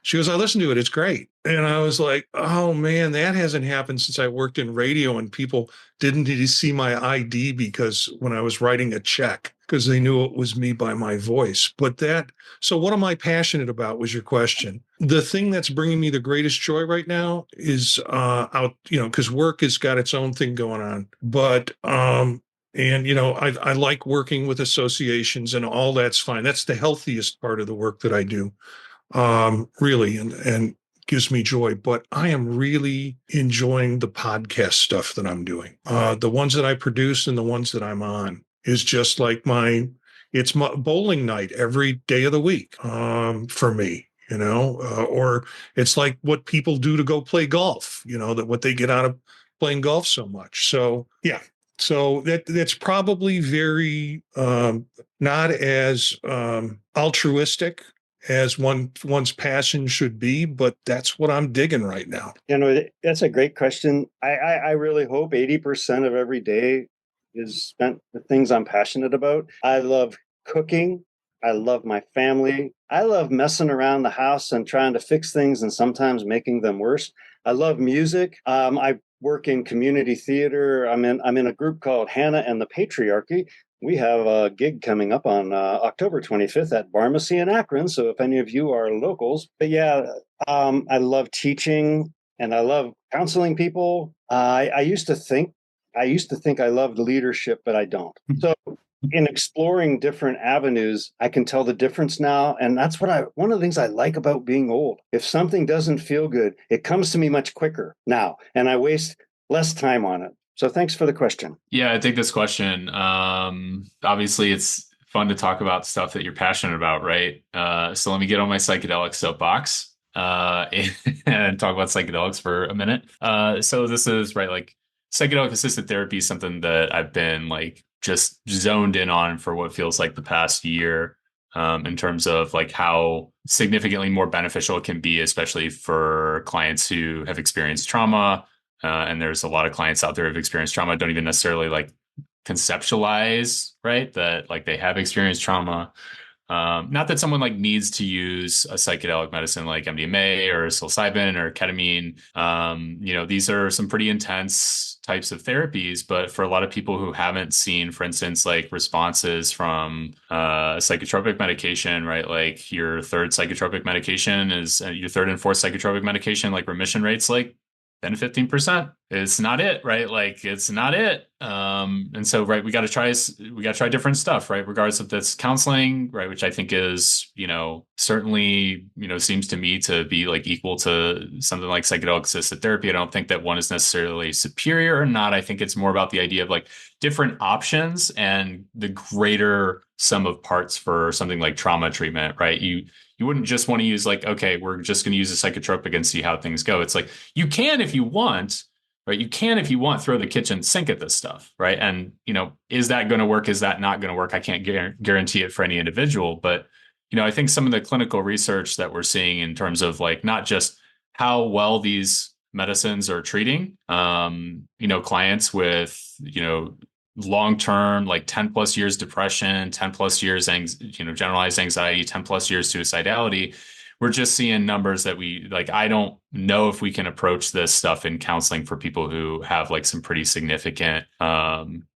She goes, I listen to it. It's great. And I was like, oh, man, that hasn't happened since I worked in radio, and people didn't need to see my ID because when I was writing a check, because they knew it was me by my voice. So what am I passionate about was your question. The thing that's bringing me the greatest joy right now is because work has got its own thing going on. But I like working with associations, and all that's fine. That's the healthiest part of the work that I do. Really, and gives me joy. But I am really enjoying the podcast stuff that I'm doing. The ones that I produce and the ones that I'm on is just like it's my bowling night every day of the week for me, or it's like what people do to go play golf, what they get out of playing golf so much. So, yeah. So that's probably very not as altruistic as one's passion should be, but that's what I'm digging right now. That's a great question. I really hope 80% of every day is spent with things I'm passionate about. I love cooking. I love my family. I love messing around the house and trying to fix things and sometimes making them worse. I love music. I work in community theater. I'm in a group called Hannah and the Patriarchy. We have a gig coming up on October 25th at Barmacy in Akron. So if any of you are locals, but yeah, I love teaching and I love counseling people. I used to think I loved leadership, but I don't. So in exploring different avenues, I can tell the difference now. And that's one of the things I like about being old. If something doesn't feel good, it comes to me much quicker now, and I waste less time on it. So thanks for the question. Yeah, I take this question. Obviously, it's fun to talk about stuff that you're passionate about, right? So let me get on my psychedelic soapbox and talk about psychedelics for a minute. So this is right, like psychedelic assisted therapy is something that I've been like just zoned in on for what feels like the past year, in terms of like how significantly more beneficial it can be, especially for clients who have experienced trauma. And there's a lot of clients out there who've experienced trauma, don't even necessarily like conceptualize, right, that like they have experienced trauma. Not that someone like needs to use a psychedelic medicine like MDMA or psilocybin or ketamine. These are some pretty intense types of therapies, but for a lot of people who haven't seen, for instance, like responses from psychotropic medication, right? Like your third psychotropic medication is your third and fourth psychotropic medication, like remission rates, like 10 to 15%. It's not it, right? Like it's not it. And so, right, we got to try different stuff, right? Regardless of this counseling, right? Which I think is, certainly, seems to me to be like equal to something like psychedelic assisted therapy. I don't think that one is necessarily superior or not. I think it's more about the idea of like different options and the greater sum of parts for something like trauma treatment, right? You wouldn't just want to use like, okay, we're just going to use a psychotropic and see how things go. It's like, you can if you want, right? You can, if you want, throw the kitchen sink at this stuff, right? And, is that going to work? Is that not going to work? I can't guarantee it for any individual. But, I think some of the clinical research that we're seeing in terms of like, not just how well these medicines are treating, clients with, long-term, like 10 plus years depression, 10 plus years, generalized anxiety, 10 plus years suicidality. We're just seeing numbers that I don't know if we can approach this stuff in counseling for people who have like some pretty significant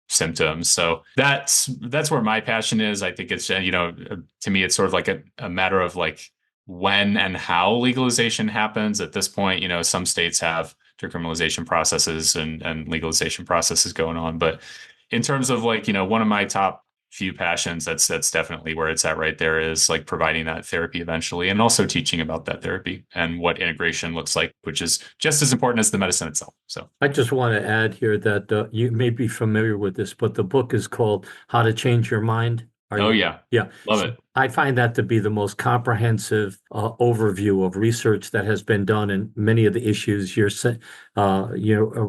symptoms. So that's where my passion is. I think it's, to me, it's sort of like a matter of like when and how legalization happens. At this point, some states have decriminalization processes and legalization processes going on. But in terms of like, one of my top few passions, that's definitely where it's at right there, is like providing that therapy eventually, and also teaching about that therapy and what integration looks like, which is just as important as the medicine itself. So I just want to add here that you may be familiar with this, but the book is called How to Change Your Mind. Yeah. Love it. I find that to be the most comprehensive overview of research that has been done in many of the issues you're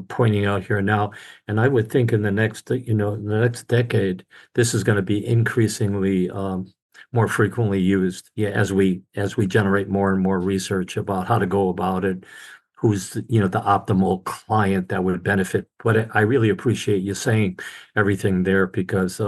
pointing out here now. And I would think in the next decade, this is going to be increasingly more frequently used. Yeah, as we generate more and more research about how to go about it, who's the optimal client that would benefit. But I really appreciate you saying everything there, because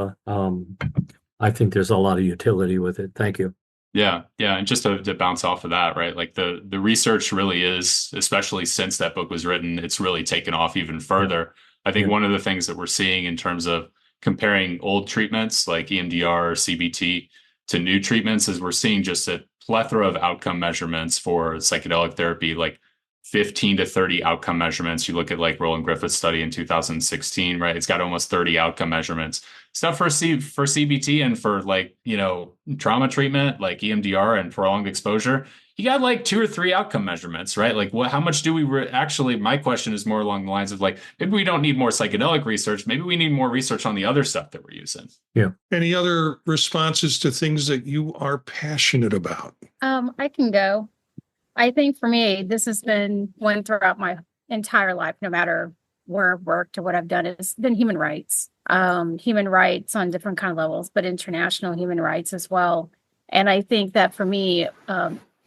I think there's a lot of utility with it. Thank you. Yeah. And just to bounce off of that, right? Like the research really is, especially since that book was written, it's really taken off even further. I think one of the things that we're seeing in terms of comparing old treatments like EMDR or CBT to new treatments is we're seeing just a plethora of outcome measurements for psychedelic therapy, like 15 to 30 outcome measurements. You look at like Roland Griffith's study in 2016, right? It's got almost 30 outcome measurements. Stuff for CBT and for like, trauma treatment, like EMDR and prolonged exposure, you got like 2 or 3 outcome measurements, right? Like how much do we actually, my question is more along the lines of like, maybe we don't need more psychedelic research. Maybe we need more research on the other stuff that we're using. Yeah. Any other responses to things that you are passionate about? I can go. I think for me, this has been one throughout my entire life, no matter where I've worked or what I've done, it's been human rights on different kind of levels, but international human rights as well. And I think that for me,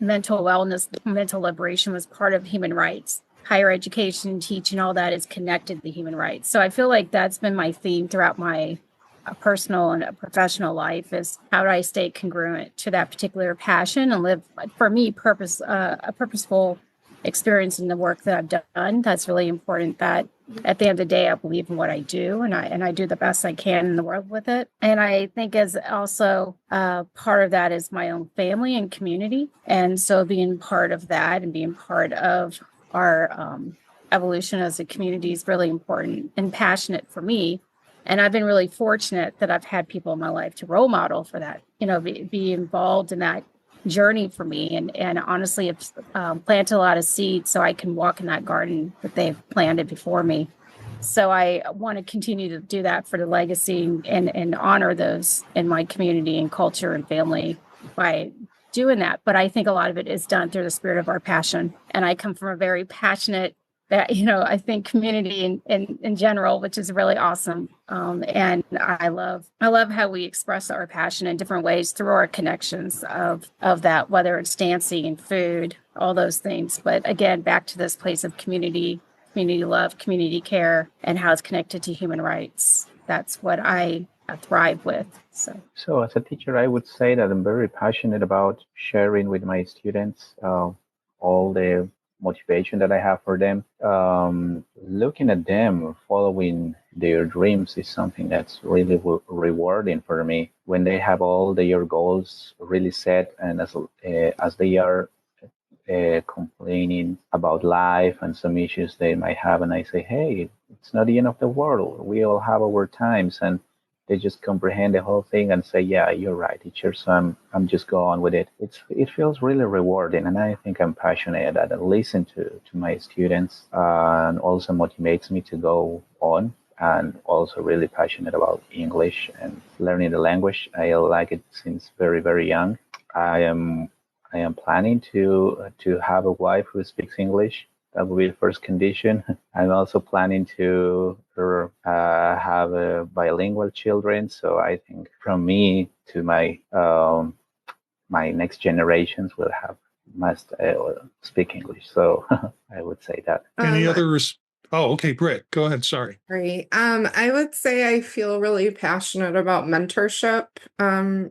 mental wellness, mental liberation was part of human rights. Higher education, teaching, all that is connected to human rights. So I feel like that's been my theme throughout my personal and professional life, is how do I stay congruent to that particular passion and live, for me, a purposeful experience in the work that I've done. That's really important, that at the end of the day, I believe in what I do, and I do the best I can in the world with it. And I think as also part of that is my own family and community. And so being part of that and being part of our evolution as a community is really important and passionate for me. And I've been really fortunate that I've had people in my life to role model for that, be involved in that journey for me. And honestly, have planted a lot of seeds so I can walk in that garden that they've planted before me. So I want to continue to do that for the legacy and honor those in my community and culture and family by doing that. But I think a lot of it is done through the spirit of our passion. And I come from a very passionate that, I think community in general, which is really awesome. And I love how we express our passion in different ways through our connections of that, whether it's dancing and food, all those things. But again, back to this place of community love, community care, and how it's connected to human rights. That's what I thrive with. So as a teacher, I would say that I'm very passionate about sharing with my students all the motivation that I have for them. Looking at them following their dreams is something that's really rewarding for me. When they have all their goals really set, and as they are complaining about life and some issues they might have, and I say, hey, it's not the end of the world. We all have our times, and they just comprehend the whole thing and say, yeah, you're right, teacher, so I'm just go on with it. It feels really rewarding, and I think I'm passionate that I listen to my students, and also motivates me to go on, and also really passionate about English and learning the language. I like it since very, very young. I am planning to have a wife who speaks English. That will be the first condition. I'm also planning to have bilingual children. So I think from me to my my next generations will must speak English. So I would say that. Any other? Oh, okay, Britt, go ahead. Sorry. Great. I would say I feel really passionate about mentorship,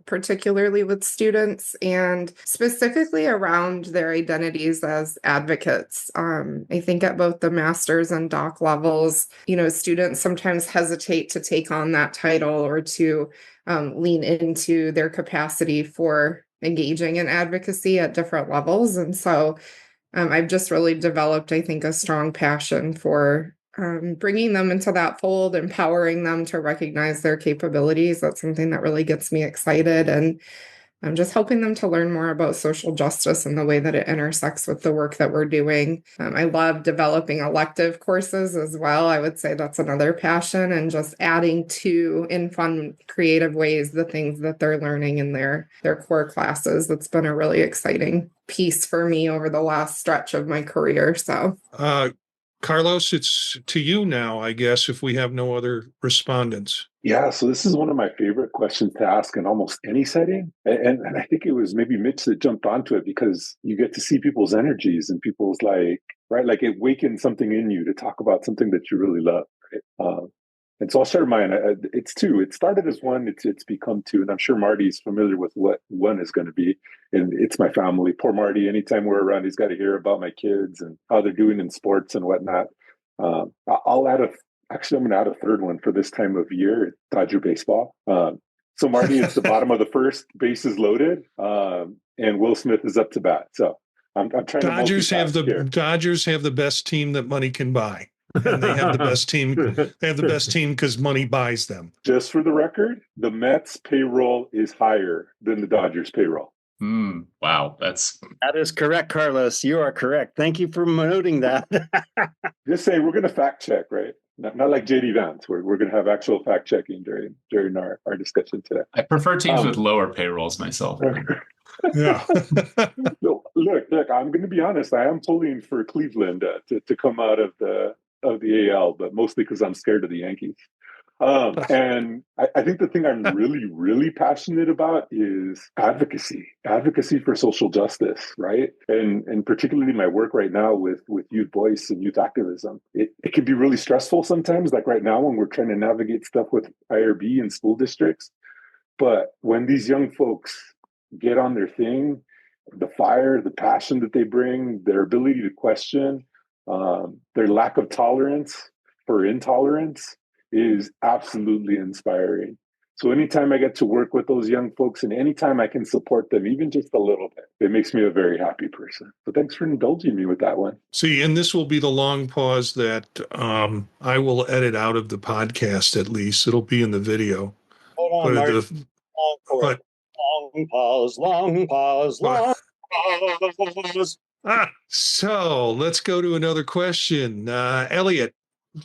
particularly with students and specifically around their identities as advocates. I think at both the master's and doc levels, students sometimes hesitate to take on that title or to lean into their capacity for engaging in advocacy at different levels. And so I've just really developed, I think, a strong passion for bringing them into that fold, empowering them to recognize their capabilities. That's something that really gets me excited. And I'm just helping them to learn more about social justice and the way that it intersects with the work that we're doing. I love developing elective courses as well. I would say that's another passion, and just adding to, in fun, creative ways, the things that they're learning in their core classes. That's been a really exciting piece for me over the last stretch of my career. So, Carlos, it's to you now, I guess, if we have no other respondents. Yeah, so this is one of my favorite questions to ask in almost any setting. And I think it was maybe Mitch that jumped onto it, because you get to see people's energies and people's like it wakens something in you to talk about something that you really love. Right? And so I'll share mine. It's two. It started as one. It's become two. And I'm sure Marty's familiar with what one is going to be. And it's my family. Poor Marty, anytime we're around, he's got to hear about my kids and how they're doing in sports and whatnot. I'll add Actually, I'm going to add a third one for this time of year, Dodger baseball. So Marty, it's the bottom of the first, bases loaded, and Will Smith is up to bat. So I'm trying Dodgers to Dodgers have the best team that money can buy. And they have the best team. They have the best team because money buys them. Just for the record, the Mets payroll is higher than the Dodgers payroll. Wow, that is correct, Carlos. You are correct. Thank you for noting that. Just say we're going to fact check, right? Not like JD Vance. We're going to have actual fact checking during our discussion today. I prefer teams with lower payrolls myself. Yeah. No, look. I'm going to be honest. I am pulling for Cleveland to come out of the AL, but mostly because I'm scared of the Yankees. And I think the thing I'm really, really passionate about is advocacy for social justice, right? And particularly my work right now with youth voice and youth activism. It can be really stressful sometimes, like right now when we're trying to navigate stuff with IRB and school districts. But when these young folks get on their thing, the fire, the passion that they bring, their ability to question, their lack of tolerance for intolerance is absolutely inspiring. So anytime I get to work with those young folks and anytime I can support them, even just a little bit, it makes me a very happy person. So thanks for indulging me with that one. See, and this will be the long pause that I will edit out of the podcast, at least. It'll be in the video. Hold on, Mark. Long pause. So let's go to another question. Elliot,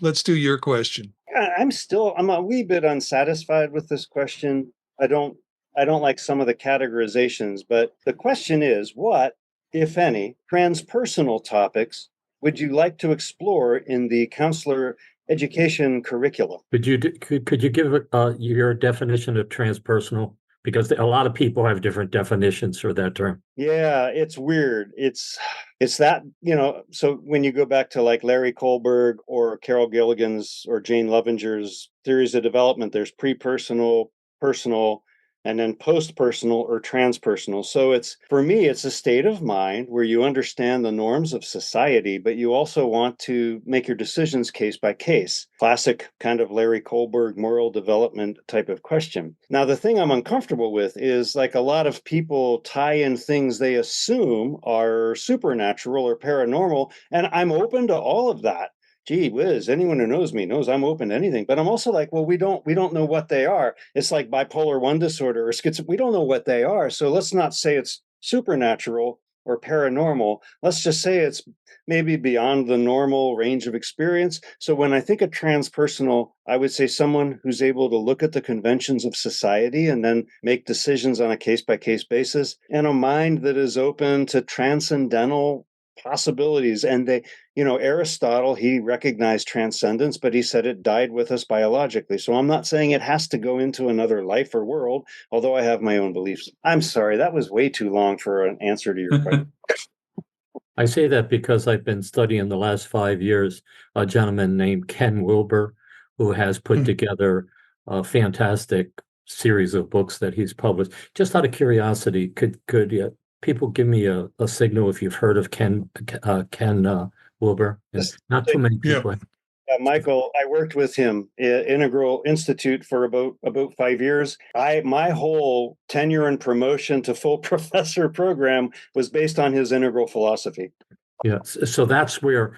let's do your question. I'm a wee bit unsatisfied with this question. I don't like some of the categorizations, but the question is, what, if any, transpersonal topics would you like to explore in the counselor education curriculum? Could you give your definition of transpersonal? Because a lot of people have different definitions for that term. Yeah, it's weird. It's that, so when you go back to like Larry Kohlberg or Carol Gilligan's or Jane Lovinger's theories of development, there's pre-personal, personal, and then post-personal or transpersonal. So for me, it's a state of mind where you understand the norms of society, but you also want to make your decisions case by case. Classic kind of Larry Kohlberg moral development type of question. Now, the thing I'm uncomfortable with is like a lot of people tie in things they assume are supernatural or paranormal, and I'm open to all of that. Gee whiz, anyone who knows me knows I'm open to anything. But I'm also like, well, we don't know what they are. It's like bipolar 1 disorder or schizophrenia. We don't know what they are. So let's not say it's supernatural or paranormal. Let's just say it's maybe beyond the normal range of experience. So when I think of transpersonal, I would say someone who's able to look at the conventions of society and then make decisions on a case-by-case basis, and a mind that is open to transcendental possibilities. And Aristotle, he recognized transcendence, but he said it died with us biologically. So I'm not saying it has to go into another life or world, although I have my own beliefs. I'm sorry, that was way too long for an answer to your question. I say that because I've been studying the last 5 years a gentleman named Ken Wilber, who has put together a fantastic series of books that he's published. Just out of curiosity, could people give me a signal if you've heard of Ken Wilber? Not too many people. Michael, I worked with him at Integral Institute for about 5 years. My whole tenure and promotion to full professor program was based on his integral philosophy. Yeah, so that's where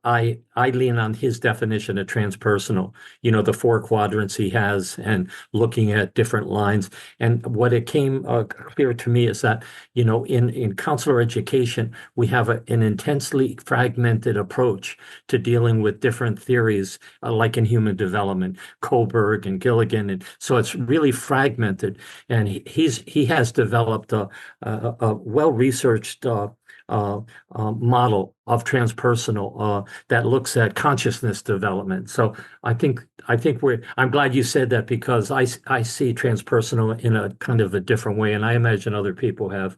I lean on his definition of transpersonal, the 4 quadrants he has and looking at different lines. And what it came clear to me is that, in counselor education, we have an intensely fragmented approach to dealing with different theories, like in human development, Kohlberg and Gilligan. And so it's really fragmented. And he has developed a well-researched model of transpersonal that looks at consciousness development. So I think I'm glad you said that, because I see transpersonal in a kind of a different way, and I imagine other people have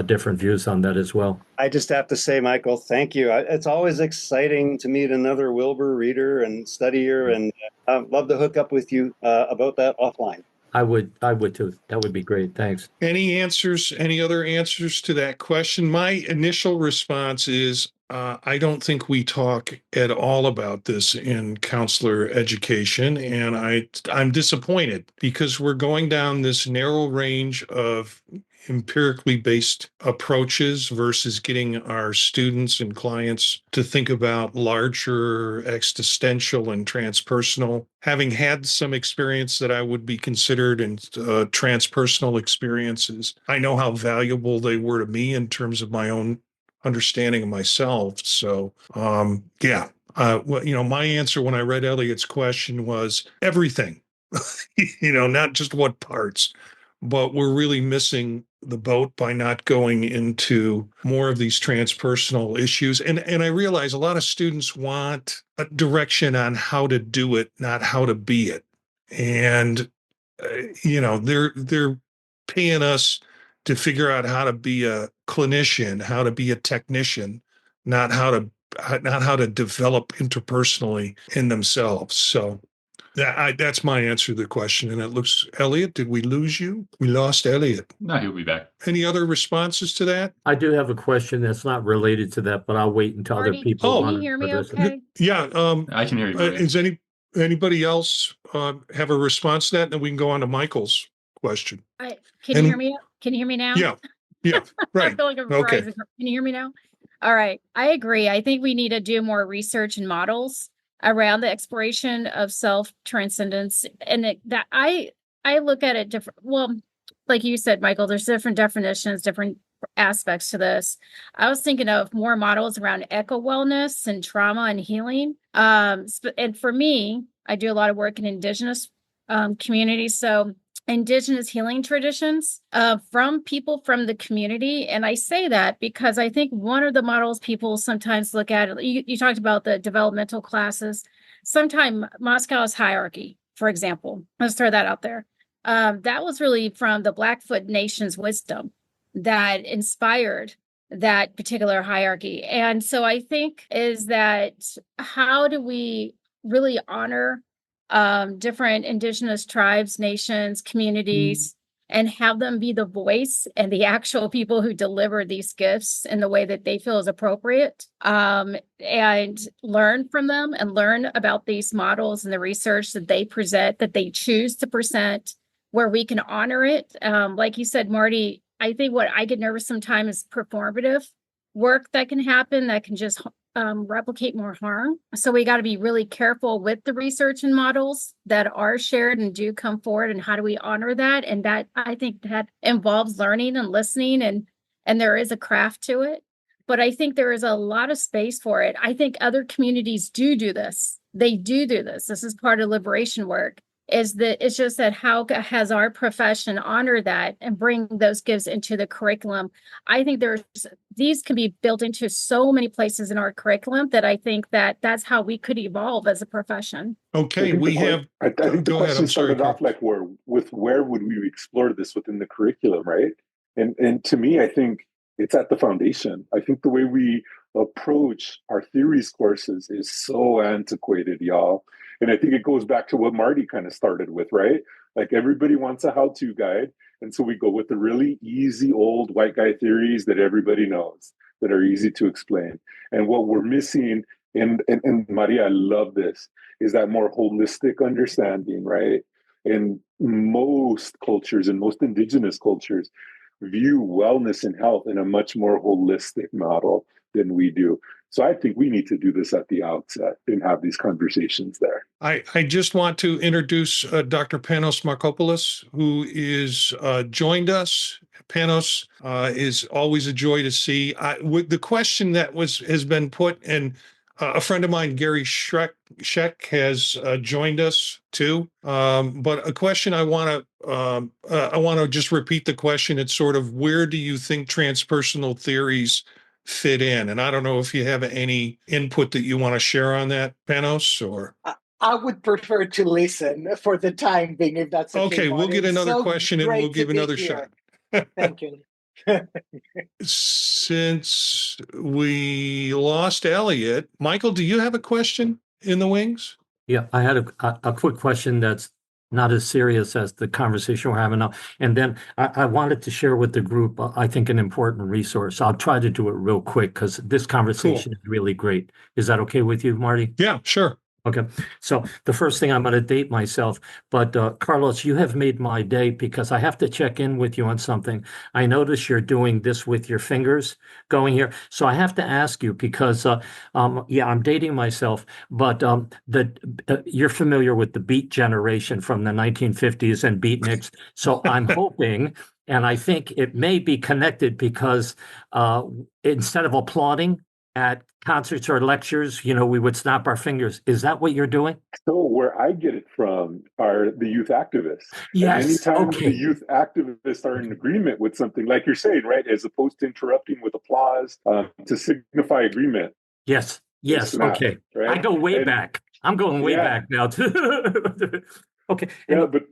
different views on that as well. I just have to say, Michael, thank you. It's always exciting to meet another Wilbur reader and studier, and I'd love to hook up with you about that offline. I would too. That would be great. Thanks. Any other answers to that question? My initial response is I don't think we talk at all about this in counselor education, and I'm disappointed because we're going down this narrow range of empirically based approaches versus getting our students and clients to think about larger existential and transpersonal. Having had some experience that I would be considered in transpersonal experiences, I know how valuable they were to me in terms of my own understanding of myself. So, my answer when I read Elliot's question was everything, not just what parts. But we're really missing the boat by not going into more of these transpersonal issues. And I realize a lot of students want a direction on how to do it, not how to be it. And they're paying us to figure out how to be a clinician, how to be a technician, not how to develop interpersonally in themselves. So that's my answer to the question. And it looks, Elliot, did we lose you? We lost Elliot. No, he'll be back. Any other responses to that? I do have a question that's not related to that, but I'll wait until other people. Can you hear me okay? Yeah. I can hear you. Is anybody else have a response to that? And then we can go on to Michael's question. Can you hear me? Can you hear me now? Yeah. Right. I feel like a Okay. Can you hear me now? All right. I agree. I think we need to do more research and models around the exploration of self-transcendence. And that I look at it different. Well, like you said, Michael, there's different definitions, different aspects to this. I was thinking of more models around eco-wellness and trauma and healing. And for me, I do a lot of work in indigenous communities. So indigenous healing traditions from people from the community. And I say that because I think one of the models people sometimes look at, you talked about the developmental classes, sometimes Moscow's hierarchy, for example, let's throw that out there. That was really from the Blackfoot Nation's wisdom that inspired that particular hierarchy. And so I think is that how do we really honor different indigenous tribes, nations, communities, and have them be the voice and the actual people who deliver these gifts in the way that they feel is appropriate, and learn from them and learn about these models and the research that they present, that they choose to present, where we can honor it. Like you said, Marty, I think what I get nervous sometimes is performative work that can happen that can just replicate more harm. So we got to be really careful with the research and models that are shared and do come forward, and how do we honor that? And that, I think, that involves learning and listening, and there is a craft to it. But I think there is a lot of space for it. I think other communities do this. They do this. This is part of liberation work. It's just that how has our profession honored that and bring those gifts into the curriculum? I think these can be built into so many places in our curriculum that I think that's how we could evolve as a profession. Okay, I think the question started off like where would we explore this within the curriculum, right? And to me, I think it's at the foundation. I think the way we approach our theories courses is so antiquated, y'all. And I think it goes back to what Marty kind of started with, right? Like everybody wants a how-to guide. And so we go with the really easy old white guy theories that everybody knows, that are easy to explain. And what we're missing, and Maria, I love this, is that more holistic understanding, right? And most cultures and most indigenous cultures view wellness and health in a much more holistic model than we do. So I think we need to do this at the outset and have these conversations there. I just want to introduce Dr. Panos Markopoulos, who is joined us. Panos is always a joy to see. The question that has been put, and a friend of mine, Gary Sherck, has joined us too. But a question I want to just repeat the question. It's sort of, where do you think transpersonal theories fit in? And I don't know if you have any input that you want to share on that, Panos, or... I would prefer to listen for the time being, if that's okay. Okay, we'll get another question and we'll give another shot. Thank you. Since we lost Elliot, Michael, do you have a question in the wings? Yeah, I had a quick question that's not as serious as the conversation we're having now. And then I wanted to share with the group, I think, an important resource. I'll try to do it real quick because this conversation is really great. Is that okay with you, Marty? Yeah, sure. Okay, so the first thing, I'm going to date myself, but Carlos, you have made my day because I have to check in with you on something. I notice you're doing this with your fingers going here. So I have to ask you because, I'm dating myself, but you're familiar with the Beat generation from the 1950s and beatniks. So I'm hoping, and I think it may be connected because instead of applauding at concerts or lectures, we would snap our fingers. Is that what you're doing? So where I get it from are the youth activists. Yes. And anytime the youth activists are in agreement with something, like you're saying, right, as opposed to interrupting with applause to signify agreement. Yes. Snap, okay. Right? I go way back. I'm going way back now. Okay. Yeah, but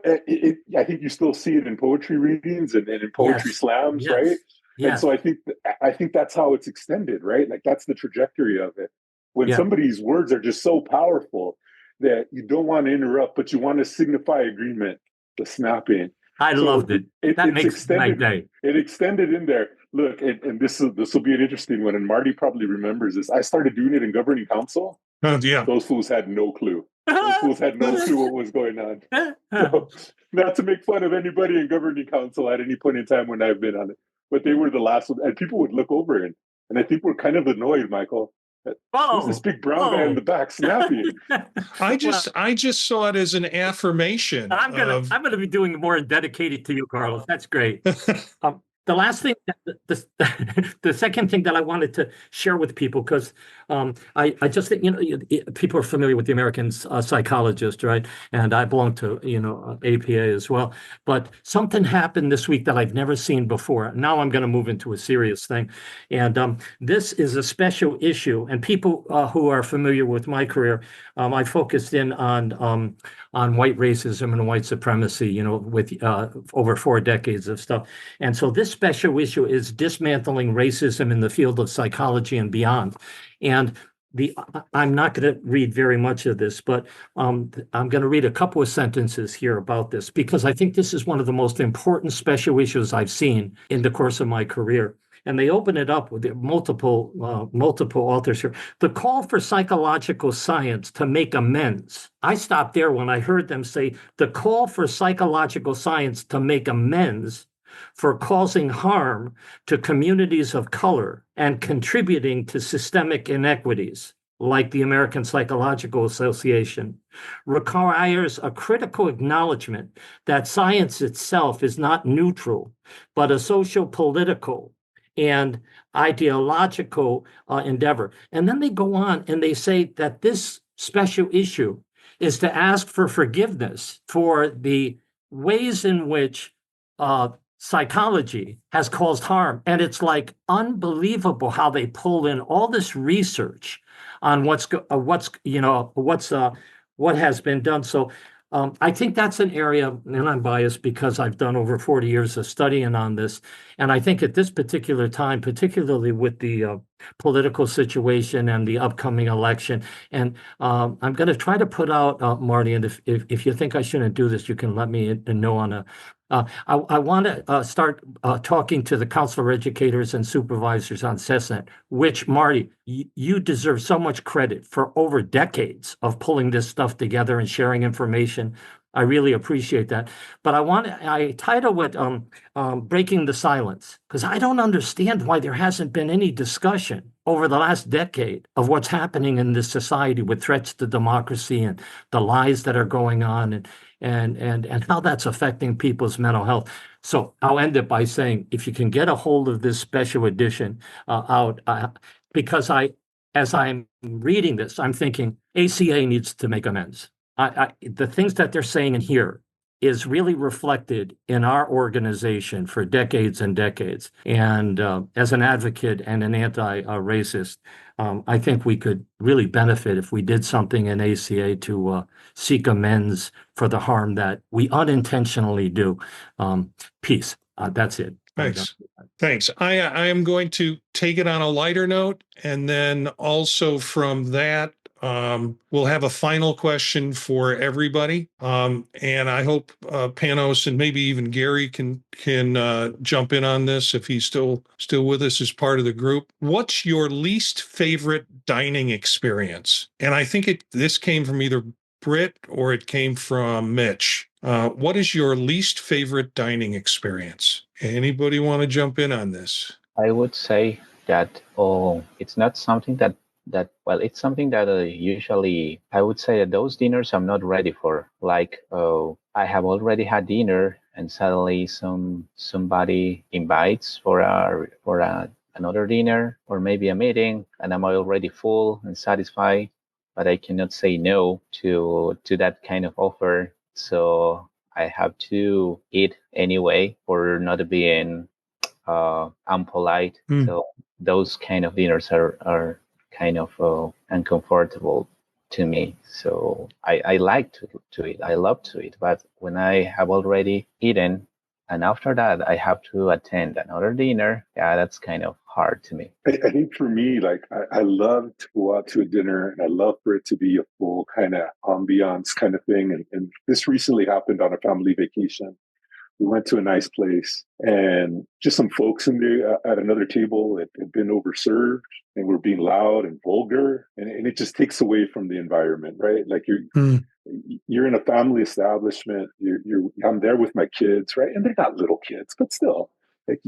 I think you still see it in poetry readings and in poetry slams, right? Yes. And so I think that's how it's extended, right? Like that's the trajectory of it. When somebody's words are just so powerful that you don't want to interrupt, but you want to signify agreement, the snapping. I loved it. That makes my day. It extended in there. Look, and this will be an interesting one, and Marty probably remembers this. I started doing it in governing council. Yeah. Those fools had no clue. Those fools had no clue what was going on. So, not to make fun of anybody in governing council at any point in time when I've been on it, but they were the last one, and people would look over and I think we're kind of annoyed, Michael. Who's this big brown guy in the back snapping? I just saw it as an affirmation. I'm gonna be doing more and dedicated to you, Carlos. That's great. the last thing, the second thing that I wanted to share with people, because I just think, people are familiar with the American psychologist, right? And I belong to, APA as well. But something happened this week that I've never seen before. Now I'm going to move into a serious thing. And this is a special issue. And people who are familiar with my career, I focused in on white racism and white supremacy, with over 4 decades of stuff. And so this special issue is dismantling racism in the field of psychology and beyond. And I'm not going to read very much of this, but I'm going to read a couple of sentences here about this, because I think this is one of the most important special issues I've seen in the course of my career. And they open it up with multiple authors here. The call for psychological science to make amends. I stopped there when I heard them say the call for psychological science to make amends for causing harm to communities of color and contributing to systemic inequities, like the American Psychological Association, requires a critical acknowledgement that science itself is not neutral, but a social-political and ideological endeavor. And then they go on and they say that this special issue is to ask for forgiveness for the ways in which psychology has caused harm. And it's like unbelievable how they pull in all this research on what has been done. So I think that's an area, and I'm biased because I've done over 40 years of studying on this. And I think at this particular time, particularly with the political situation and the upcoming election, and I'm going to try to put out, Marty, and if you think I shouldn't do this, you can let me know on a. I want to start talking to the counselor educators and supervisors on CESNET, which, Marty, you deserve so much credit for over decades of pulling this stuff together and sharing information. I really appreciate that. But I title it Breaking the Silence, because I don't understand why there hasn't been any discussion over the last decade of what's happening in this society with threats to democracy and the lies that are going on and how that's affecting people's mental health. So I'll end it by saying, if you can get a hold of this special edition out, because as I'm reading this, I'm thinking ACA needs to make amends. The things that they're saying in here is really reflected in our organization for decades and decades. And as an advocate and an anti-racist, I think we could really benefit if we did something in ACA to seek amends for the harm that we unintentionally do. Peace. That's it. Thanks. Thanks. I am going to take it on a lighter note, and then also from that, we'll have a final question for everybody. And I hope Panos and maybe even Gary can jump in on this if he's still with us as part of the group. What's your least favorite dining experience? And I think this came from either Britt or it came from Mitch. What is your least favorite dining experience? Anybody want to jump in on this? I would say that it's not something that it's something that usually I would say that those dinners I'm not ready for. Like, I have already had dinner and suddenly somebody invites for another dinner or maybe a meeting, and I'm already full and satisfied, but I cannot say no to that kind of offer. So I have to eat anyway for not being unpolite. So those kind of dinners are kind of uncomfortable to me. So I like to eat. I love to eat. But when I have already eaten and after that I have to attend another dinner, yeah, that's kind of hard to me. I think for me, like I love to go out to a dinner and I love for it to be a full kind of ambiance kind of thing. And this recently happened on a family vacation. We went to a nice place and just some folks in there at another table had been overserved and were being loud and vulgar. And it just takes away from the environment, right? Like you're in a family establishment. I'm there with my kids, right? And they're not little kids, but still, like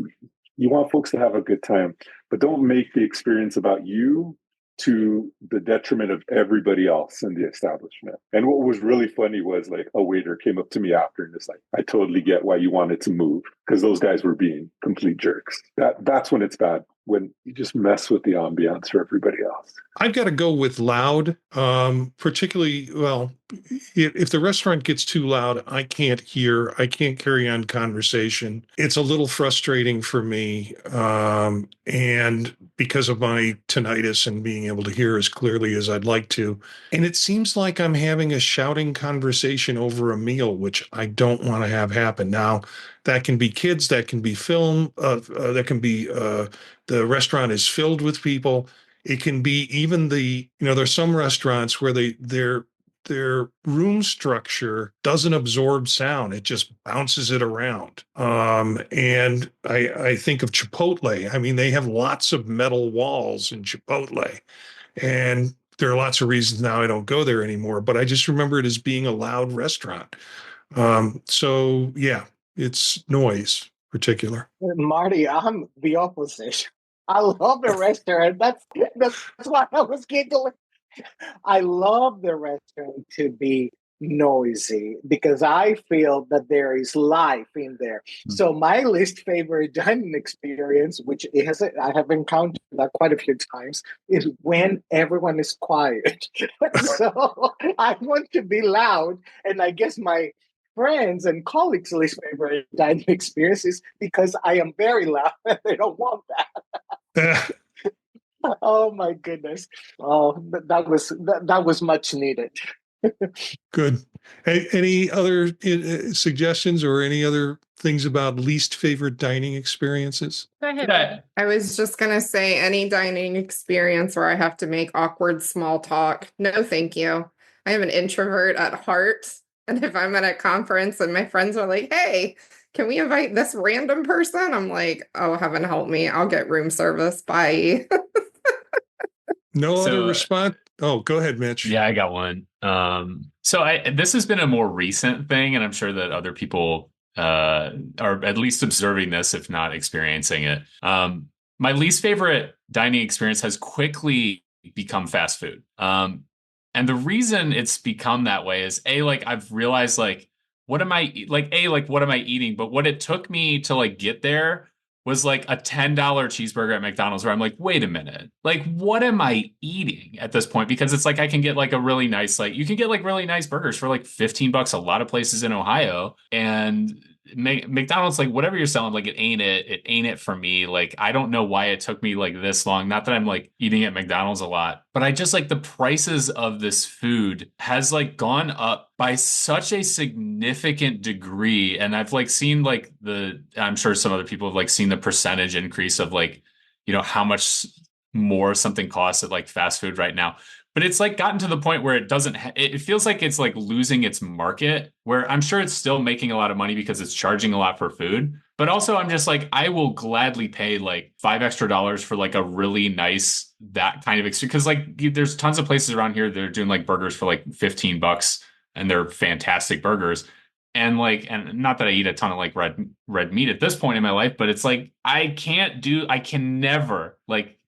you want folks to have a good time, but don't make the experience about you to the detriment of everybody else in the establishment. And what was really funny was like a waiter came up to me after and was like, I totally get why you wanted to move, because those guys were being complete jerks. That's when it's bad, when you just mess with the ambiance for everybody else. I've got to go with loud, particularly, well, if the restaurant gets too loud, I can't carry on conversation. It's a little frustrating for me. And because of my tinnitus and being able to hear as clearly as I'd like to. And it seems like I'm having a shouting conversation over a meal, which I don't want to have happen. Now, that can be kids, that can be film, that can be the restaurant is filled with people. It can be even there's some restaurants where their room structure doesn't absorb sound. It just bounces it around. And I think of Chipotle. I mean, they have lots of metal walls in Chipotle. And there are lots of reasons now I don't go there anymore, but I just remember it as being a loud restaurant. So yeah, it's noise particular. Marty, I'm the opposite. I love the restaurant. That's why I was giggling. I love the restaurant to be noisy because I feel that there is life in there. So my least favorite dining experience, which I have encountered that quite a few times, is when everyone is quiet. So I want to be loud, and I guess my friends and colleagues' least favorite dining experience is because I am very loud and they don't want that. Oh my goodness! Oh, that was much needed. Good. Any other suggestions or any other things about least favorite dining experiences? Go ahead. I was just going to say any dining experience where I have to make awkward small talk. No, thank you. I am an introvert at heart. And if I'm at a conference and my friends are like, hey, can we invite this random person? I'm like, oh, heaven help me. I'll get room service. Bye. No other response? Oh, go ahead, Mitch. Yeah, I got one. This has been a more recent thing, and I'm sure that other people are at least observing this, if not experiencing it. My least favorite dining experience has quickly become fast food. And the reason it's become that way is I've realized what am I eating? But what it took me to get there was a $10 cheeseburger at McDonald's where I'm like, wait a minute, what am I eating at this point? Because it's I can get a really nice, you can get really nice burgers for $15 a lot of places in Ohio. And McDonald's, whatever you're selling, it ain't it for me. I don't know why it took me this long. Not that I'm eating at McDonald's a lot, but I just the prices of this food has gone up by such a significant degree. And I've seen I'm sure some other people have seen the percentage increase of how much more something costs at fast food right now. But it's gotten to the point where it doesn't, it feels like it's losing its market, where I'm sure it's still making a lot of money because it's charging a lot for food. But also I'm just I will gladly pay $5 extra for a really nice, that kind of experience. Because there's tons of places around here that are doing burgers for $15 and they're fantastic burgers. And and not that I eat a ton of red meat at this point in my life, but it's I can never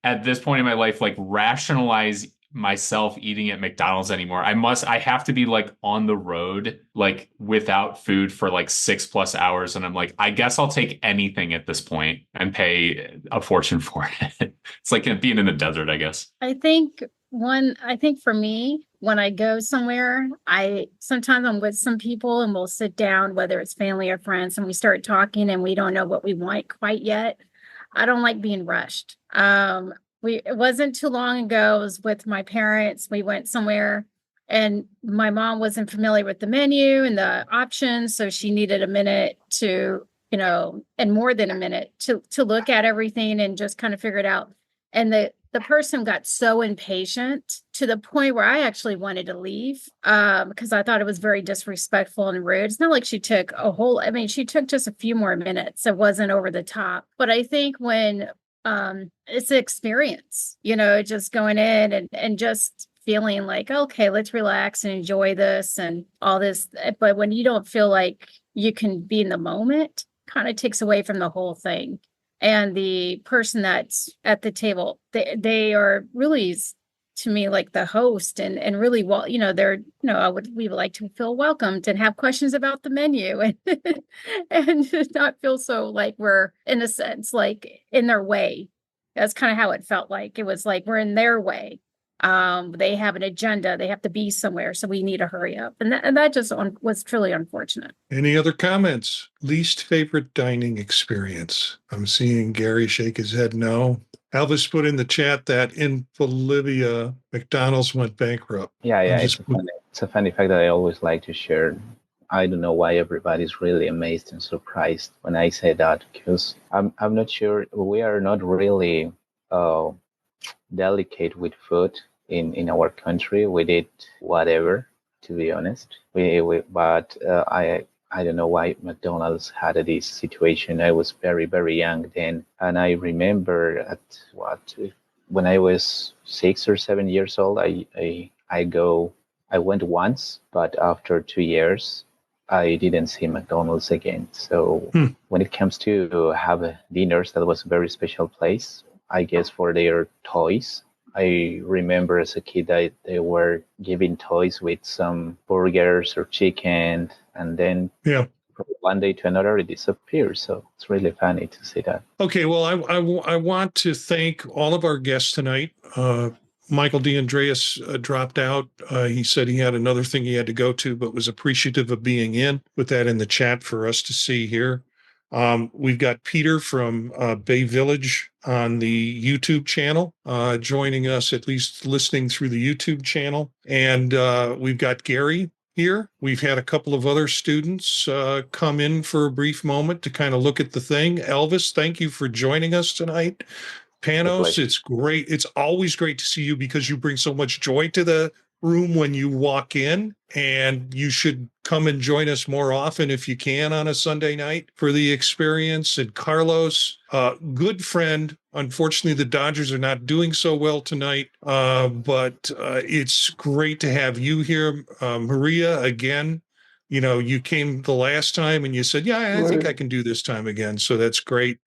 at this point in my life rationalize myself eating at McDonald's anymore. I have to be on the road without food for 6+ hours, and I'm I guess I'll take anything at this point and pay a fortune for it. It's being in the desert, I guess. I think for me, when I go somewhere, sometimes I'm with some people and we'll sit down, whether it's family or friends, and we start talking and we don't know what we want quite yet. I don't like being rushed. It wasn't too long ago, I was with my parents. We went somewhere and my mom wasn't familiar with the menu and the options. So she needed a minute to, and more than a minute to look at everything and just kind of figure it out. And the person got so impatient to the point where I actually wanted to leave because I thought it was very disrespectful and rude. It's not like she took she took just a few more minutes. It wasn't over the top. But I think when it's an experience, just going in and just feeling okay, let's relax and enjoy this and all this. But when you don't feel like you can be in the moment, kind of takes away from the whole thing. And the person that's at the table, they are really to me like the host and really, well, we would like to feel welcomed and have questions about the menu and and not feel so like we're in a sense like in their way. That's kind of how it felt like. It was like we're in their way. They have an agenda. They have to be somewhere, so we need to hurry up. And that just was truly unfortunate. Any other comments? Least favorite dining experience? I'm seeing Gary shake his head no. Elvis put in the chat that in Bolivia, McDonald's went bankrupt. Yeah, I'm it's a funny fact that I always like to share. I don't know why everybody's really amazed and surprised when I say that, because I'm not sure. We are not really delicate with food in our country. We did whatever, to be honest. But I don't know why McDonald's had this situation. I was very, very young then, and I remember when I was 6 or 7 years old, I went once, but after 2 years, I didn't see McDonald's again. So when it comes to have dinners, that was a very special place, I guess, for their toys. I remember as a kid that they were giving toys with some burgers or chicken, and then from one day to another it disappears. So it's really funny to see that. Okay, well, I want to thank all of our guests tonight. Michael DeAndreas dropped out. He said he had another thing he had to go to, but was appreciative of being in. Put that in the chat for us to see here. We've got Peter from Bay Village on the YouTube channel joining us, at least listening through the YouTube channel. And we've got Gary here. We've had a couple of other students come in for a brief moment to kind of look at the thing. Elvis, thank you for joining us tonight. Panos, it's great. It's always great to see you because you bring so much joy to the room when you walk in, and you should come and join us more often if you can on a Sunday night for the experience. And Carlos, good friend. Unfortunately, the Dodgers are not doing so well tonight, but it's great to have you here. Maria, again, you came the last time and you said, yeah, I think I can do this time again. So that's great.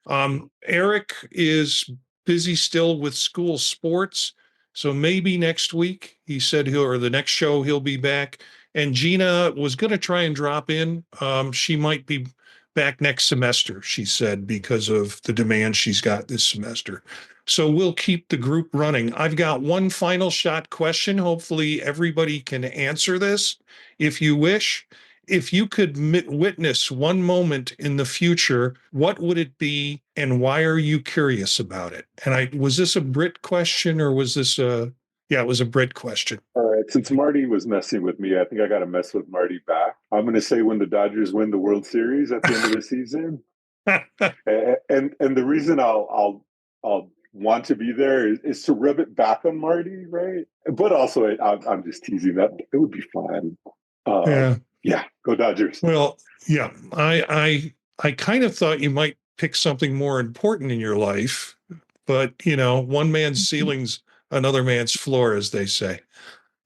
Eric is busy still with school sports. So maybe next week, he said or the next show, he'll be back. And Gina was going to try and drop in. She might be back next semester, she said, because of the demand she's got this semester. So we'll keep the group running. I've got one final shot question. Hopefully everybody can answer this if you wish. If you could witness one moment in the future, what would it be and why are you curious about it? And was this a Brit question or was this it was a Brit question. All right, since Marty was messing with me, I think I got to mess with Marty back. I'm going to say when the Dodgers win the World Series at the end of the season. and the reason I'll want to be there is to rub it back on Marty, right? But also, I'm just teasing that. It would be fun. Yeah, go Dodgers. Well, yeah, I kind of thought you might pick something more important in your life, but one man's ceiling's another man's floor, as they say.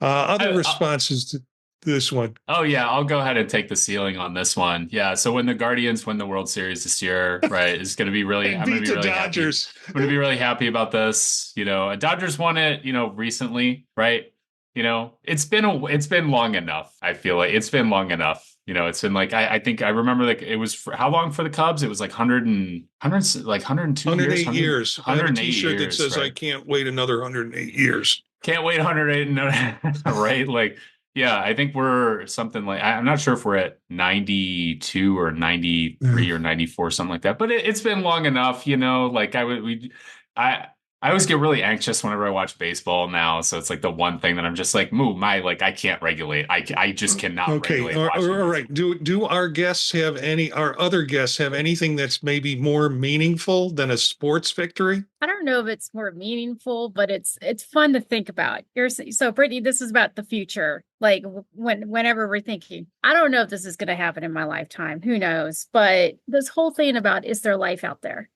Other responses to this one? Oh yeah, I'll go ahead and take the ceiling on this one. Yeah, so when the Guardians win the World Series this year, right, it's going to be really. I'm going to be really Dodgers. happy. I'm going to be really happy about this. Dodgers won it. Recently, right? It's been long enough. I feel like it's been long enough. It's been like I think I remember like it was how long for the Cubs? It was like 102 108 years. I have a T-shirt that says right? I can't wait another 108 years. Can't wait 108, right? Like, yeah, I think we're something like I'm not sure if we're at 92 or 93 or 94, something like that. But it's been long enough, Like I always get really anxious whenever I watch baseball now. So it's like the one thing that I'm just like, I can't regulate. I just cannot regulate. Okay. All right. Do our other guests have anything that's maybe more meaningful than a sports victory? I don't know if it's more meaningful, but it's fun to think about. So Brittany, this is about the future. Like whenever we're thinking, I don't know if this is going to happen in my lifetime. Who knows? But this whole thing about, is there life out there?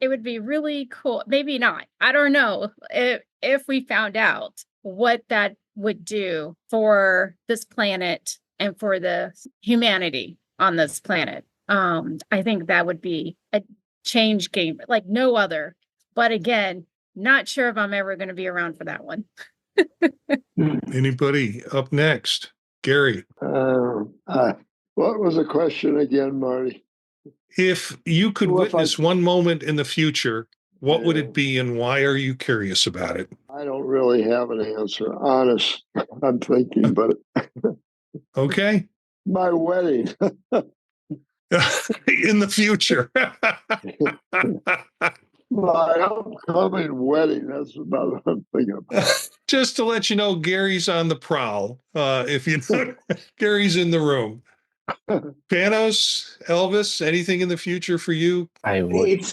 It would be really cool. Maybe not. I don't know if we found out what that would do for this planet and for the humanity on this planet. I think that would be a change game like no other. But again, Not sure if I'm ever going to be around for that one. Anybody up next? Gary. What was the question again, Marty? If you could witness one moment in the future, what would it be and why are you curious about it? I don't really have an answer. Honest, I'm thinking, but okay. My wedding. In the future. My upcoming wedding. That's about what I'm thinking about. Just to let you know, Gary's on the prowl. If you know, Gary's in the room. Panos, Elvis, anything in the future for you? I would.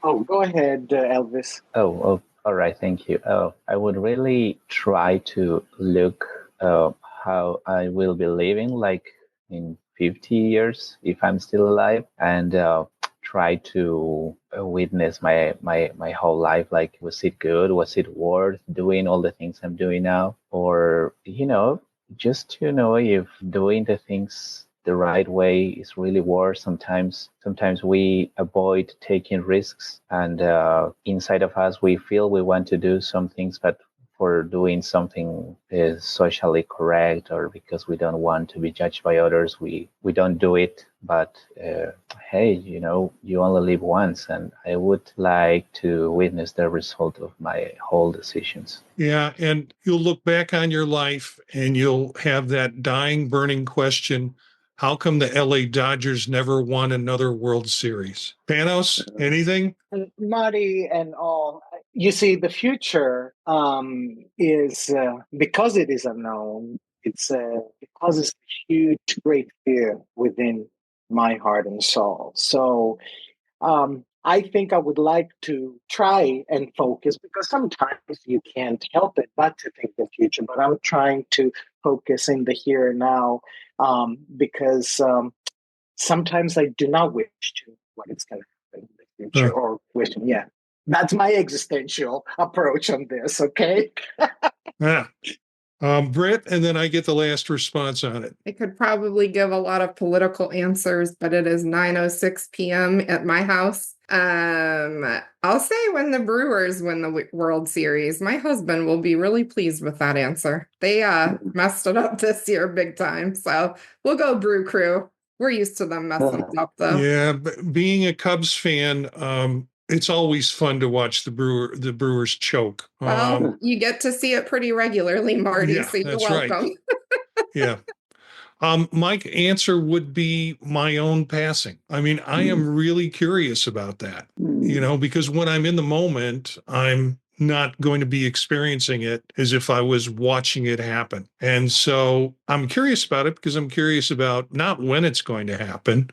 Go ahead, Elvis. Oh, all right. Thank you. I would really try to look how I will be living like in 50 years if I'm still alive, and try to witness my whole life. Like, was it good? Was it worth doing all the things I'm doing now? Or, just to know if doing the things the right way is really worth. Sometimes we avoid taking risks, and inside of us we feel we want to do some things, but for doing something is socially correct, or because we don't want to be judged by others, we don't do it. But hey, you only live once, and I would like to witness the result of my whole decisions. Yeah, and you'll look back on your life and you'll have that dying, burning question: how come the LA Dodgers never won another World Series? Panos, anything? Marty and all, you see, the future is, because it is unknown, it's because it's a huge, great fear within my heart and soul. So I think I would like to try and focus, because sometimes you can't help it but to think the future, but I'm trying to focus in the here and now, because sometimes I do not wish to what is going to happen in the future, or wishing. Yeah, that's my existential approach on this. Okay. Yeah. Britt, and then I get the last response on it. I could probably give a lot of political answers, but it is 9:06 p.m. at my house. I'll say when the Brewers win the World Series. My husband will be really pleased with that answer. They messed it up this year big time, so we'll go Brew Crew. We're used to them messing it up, though. Yeah, but being a Cubs fan, it's always fun to watch the Brewers choke. Well, you get to see it pretty regularly, Marty, yeah, so you're that's welcome. Right. Yeah. My answer would be my own passing. I mean, I am really curious about that, because when I'm in the moment, I'm not going to be experiencing it as if I was watching it happen. And so I'm curious about it because I'm curious about not when it's going to happen,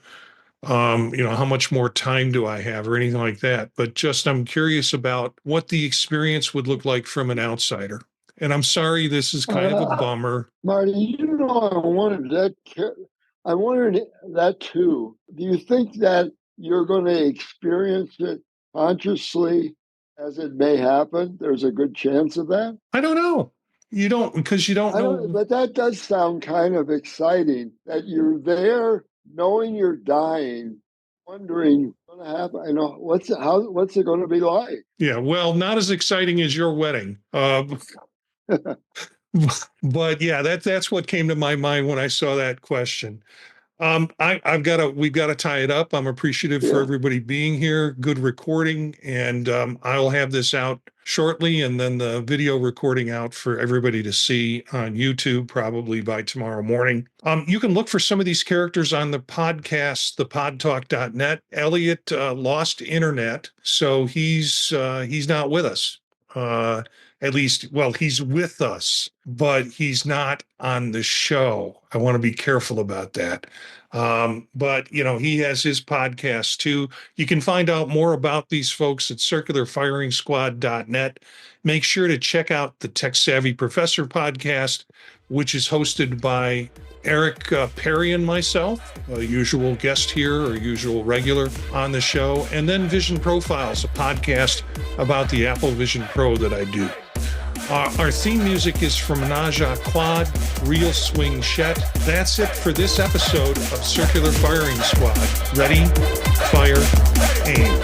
how much more time do I have or anything like that, but just I'm curious about what the experience would look like from an outsider. And I'm sorry, this is kind of a bummer. Marty, I wondered that too. Do you think that you're going to experience it consciously as it may happen? There's a good chance of that? I don't know. You don't, because you don't know. But that does sound kind of exciting, that you're there knowing you're dying, wondering what's going to happen. I know what's it going to be like? Yeah, well, not as exciting as your wedding. But yeah, that's what came to my mind when I saw that question. We've got to tie it up. I'm appreciative for everybody being here. Good recording, and I'll have this out shortly, and then the video recording out for everybody to see on YouTube probably by tomorrow morning. You can look for some of these characters on the podcast, thepodtalk.net. Elliot lost internet, so he's not with us. At least, well, he's with us, but he's not on the show. I want to be careful about that. But, he has his podcast too. You can find out more about these folks at circularfiringsquad.net. Make sure to check out the Tech Savvy Professor podcast, which is hosted by Eric Perry and myself, a usual guest here or usual regular on the show, and then Vision Profiles, a podcast about the Apple Vision Pro that I do. Our theme music is from Naja Quad, Real Swing Shet. That's it for this episode of Circular Firing Squad. Ready, fire, aim.